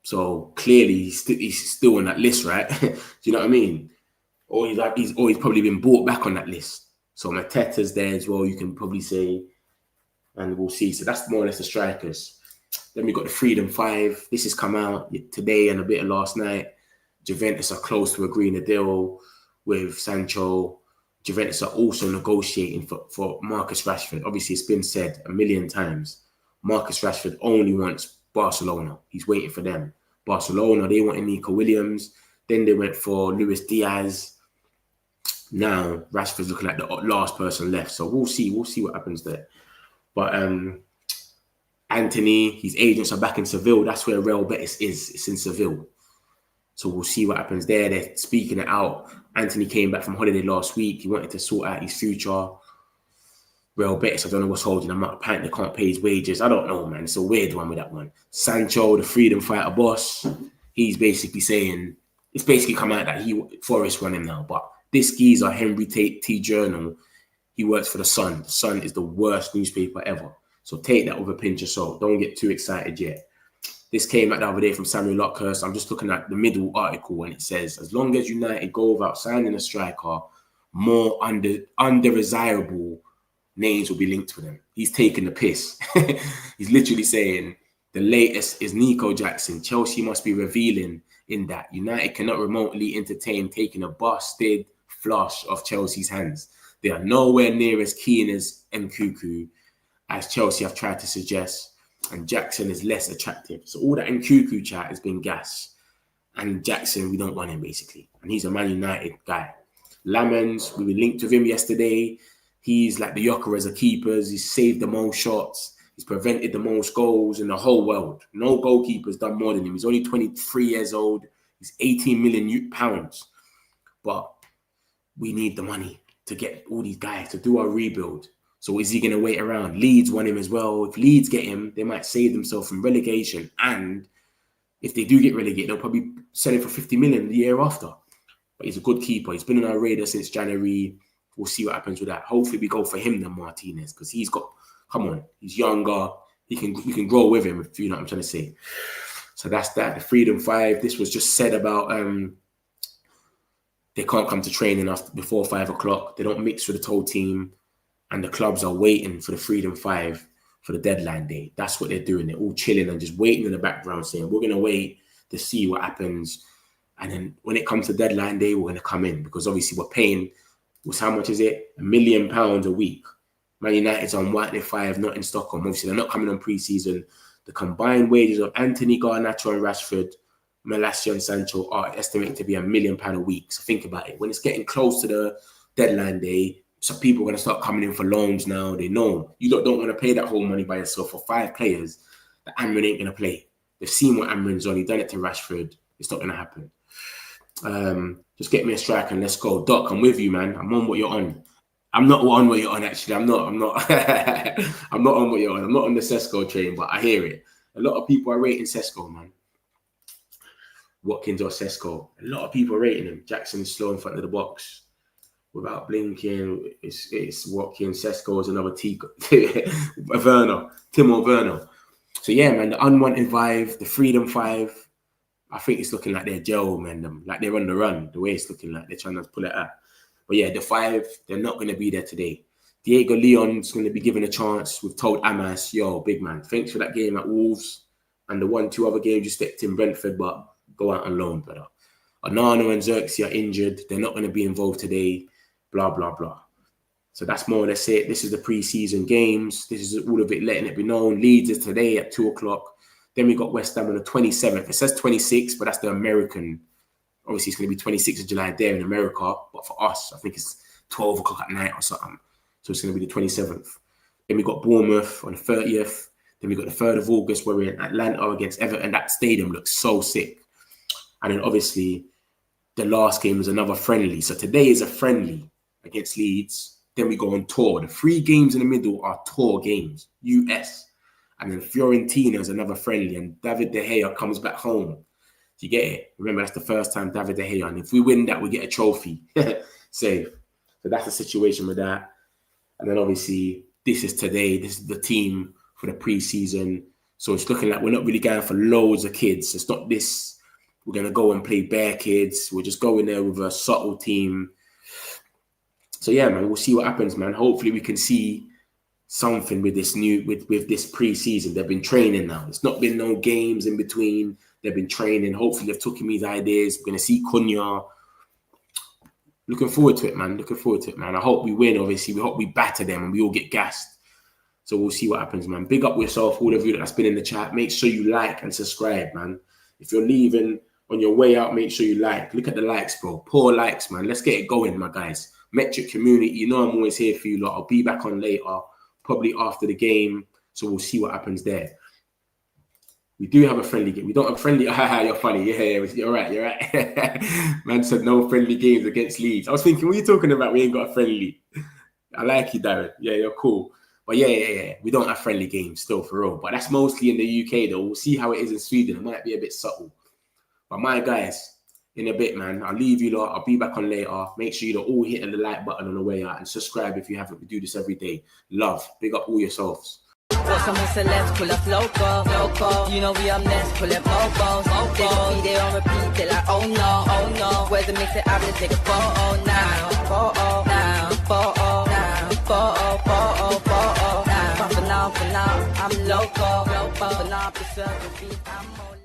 S2: So clearly he's still on that list, right? Do you know what I mean? Or he's probably been brought back on that list. So Mateta's there as well, you can probably say. And we'll see. So that's more or less the strikers. Then we got the Freedom 5. This has come out today and a bit of last night. Juventus are close to agreeing a deal with Sancho. Juventus are also negotiating for Marcus Rashford. Obviously, it's been said a million times. Marcus Rashford only wants Barcelona. He's waiting for them. Barcelona, they wanted Nico Williams. Then they went for Luis Diaz. Now, Rashford's looking like the last person left. So we'll see. We'll see what happens there. But Anthony, his agents are back in Seville. That's where Real Betis is. It's in Seville. So we'll see what happens there. They're speaking it out. Anthony came back from holiday last week. He wanted to sort out his future. Real Betis, I don't know what's holding him up. Apparently they can't pay his wages. I don't know, man. It's a weird one with that one. Sancho, the freedom fighter boss, he's basically saying, it's basically come out that Forest run him now. But this geezer, Henry T. Journal, he works for The Sun. The Sun is the worst newspaper ever. So take that with a pinch of salt. Don't get too excited yet. This came out the other day from Samuel Lockhurst. I'm just looking at the middle article and it says, as long as United go without signing a striker, more undesirable names will be linked to them. He's taking the piss. He's literally saying the latest is Nico Jackson. Chelsea must be revealing in that United cannot remotely entertain taking a busted flush off Chelsea's hands. They are nowhere near as keen as Nkunku, as Chelsea have tried to suggest, and Jackson is less attractive. So all that Nkunku chat has been gas. And Jackson, we don't want him basically. And he's a Man United guy. Lamens, we were linked with him yesterday. He's like the Gyökeres of keepers. He's saved the most shots. He's prevented the most goals in the whole world. No goalkeeper's done more than him. He's only 23 years old. He's 18 million pounds. But we need the money to get all these guys to do our rebuild. So is he going to wait around? Leeds want him as well. If Leeds get him, they might save themselves from relegation. And if they do get relegated, they'll probably sell him for 50 million the year after. But he's a good keeper. He's been on our radar since January. We'll see what happens with that. Hopefully we go for him than Martinez, because he's got, come on, he's younger. We can grow with him, if you know what I'm trying to say. So that's that. The Freedom 5. This was just said about they can't come to training before 5 o'clock. They don't mix with the whole team. And the clubs are waiting for the Freedom 5 for the deadline day. That's what they're doing. They're all chilling and just waiting in the background saying, we're going to wait to see what happens. And then when it comes to deadline day, we're going to come in. Because obviously we're paying, how much is it? £1 million a week. Man United's on Whiteley 5, not in Stockholm. Obviously, they're not coming on pre-season. The combined wages of Anthony, Garnacho and Rashford, Malacia and Sancho are estimated to be £1 million a week. So think about it. When it's getting close to the deadline day, some people are going to start coming in for loans now. They know you don't want to pay that whole money by yourself for 5 players that Amrin ain't going to play. They've seen what Amrin's on. He's done it to Rashford. It's not going to happen. Just get me a striker and let's go. Doc, I'm with you, man. I'm on what you're on. I'm not on what you're on, actually. I'm not. I'm not on what you're on. I'm not on the Sesko train, but I hear it. A lot of people are rating Sesko, man. Watkins or Sesko. A lot of people are rating him. Jackson's slow in front of the box. without blinking. It's Watkins, Sesko's another T, Werner, Timo Werner. So yeah, man, the unwanted vibe, the freedom 5. I think it's looking like they're gel, man. Like they're on the run. The way it's looking like they're trying to pull it out. But yeah, the 5, they're not going to be there today. Diego Leon's going to be given a chance. We've told Amas, yo, big man, thanks for that game at Wolves and the 1-2 other games you stepped in Brentford, but go out on loan, brother. Onana and Xerxes are injured. They're not going to be involved today. Blah, blah, blah. So that's more or less it. This is the pre-season games. This is all of it, letting it be known. Leeds is today at 2 o'clock. Then we got West Ham on the 27th. It says 26, but that's the American. Obviously, it's going to be 26th of July there in America. But for us, I think it's 12 o'clock at night or something. So it's going to be the 27th. Then we got Bournemouth on the 30th. Then we got the 3rd of August where we're in Atlanta against Everton. That stadium looks so sick. And then obviously, the last game is another friendly. So today is a friendly against Leeds. Then we go on tour. The 3 games in the middle are tour games. US. And then Fiorentina is another friendly. And David De Gea comes back home. Do you get it? Remember, that's the first time David De Gea. And if we win that, we get a trophy. Safe. So that's the situation with that. And then obviously, this is today. This is the team for the pre-season. So it's looking like we're not really going for loads of kids. It's not this, we're going to go and play bare kids. We're just going there with a subtle team. So yeah, man, we'll see what happens, man. Hopefully we can see something with this with this pre-season. They've been training now. It's not been no games in between. They've been training. Hopefully they've taken these ideas. We're going to see Cunha. Looking forward to it, man. Looking forward to it, man. I hope we win, obviously. We hope we batter them and we all get gassed. So we'll see what happens, man. Big up yourself, all of you that's been in the chat. Make sure you like and subscribe, man. If you're leaving on your way out, make sure you like. Look at the likes, bro. Poor likes, man. Let's get it going, my guys. Metric community, you know I'm always here for you lot. I'll be back on later, probably after the game. So we'll see what happens there. We do have a friendly game. We don't have a friendly. You're funny. Yeah, you're right. You're right. Man said no friendly games against Leeds. I was thinking, what are you talking about? We ain't got a friendly. I like you, Darren. Yeah, you're cool. But yeah. We don't have friendly games still, for real. But that's mostly in the UK, though. We'll see how it is in Sweden. It might be a bit subtle. But my guys, in a bit, man, I'll leave you lot. I'll be back on later. Make sure you all hit the like button on the way out and subscribe if you haven't. We do this every day. Love. Big up all yourselves.
S1: What's some celebs pull up local. You know we up next, pull up mobos. They don't be there on repeat, they're like, oh no. Where's the mix it up, let's take a photo now. But for now, I'm local. For now, preserve the beat, I'm more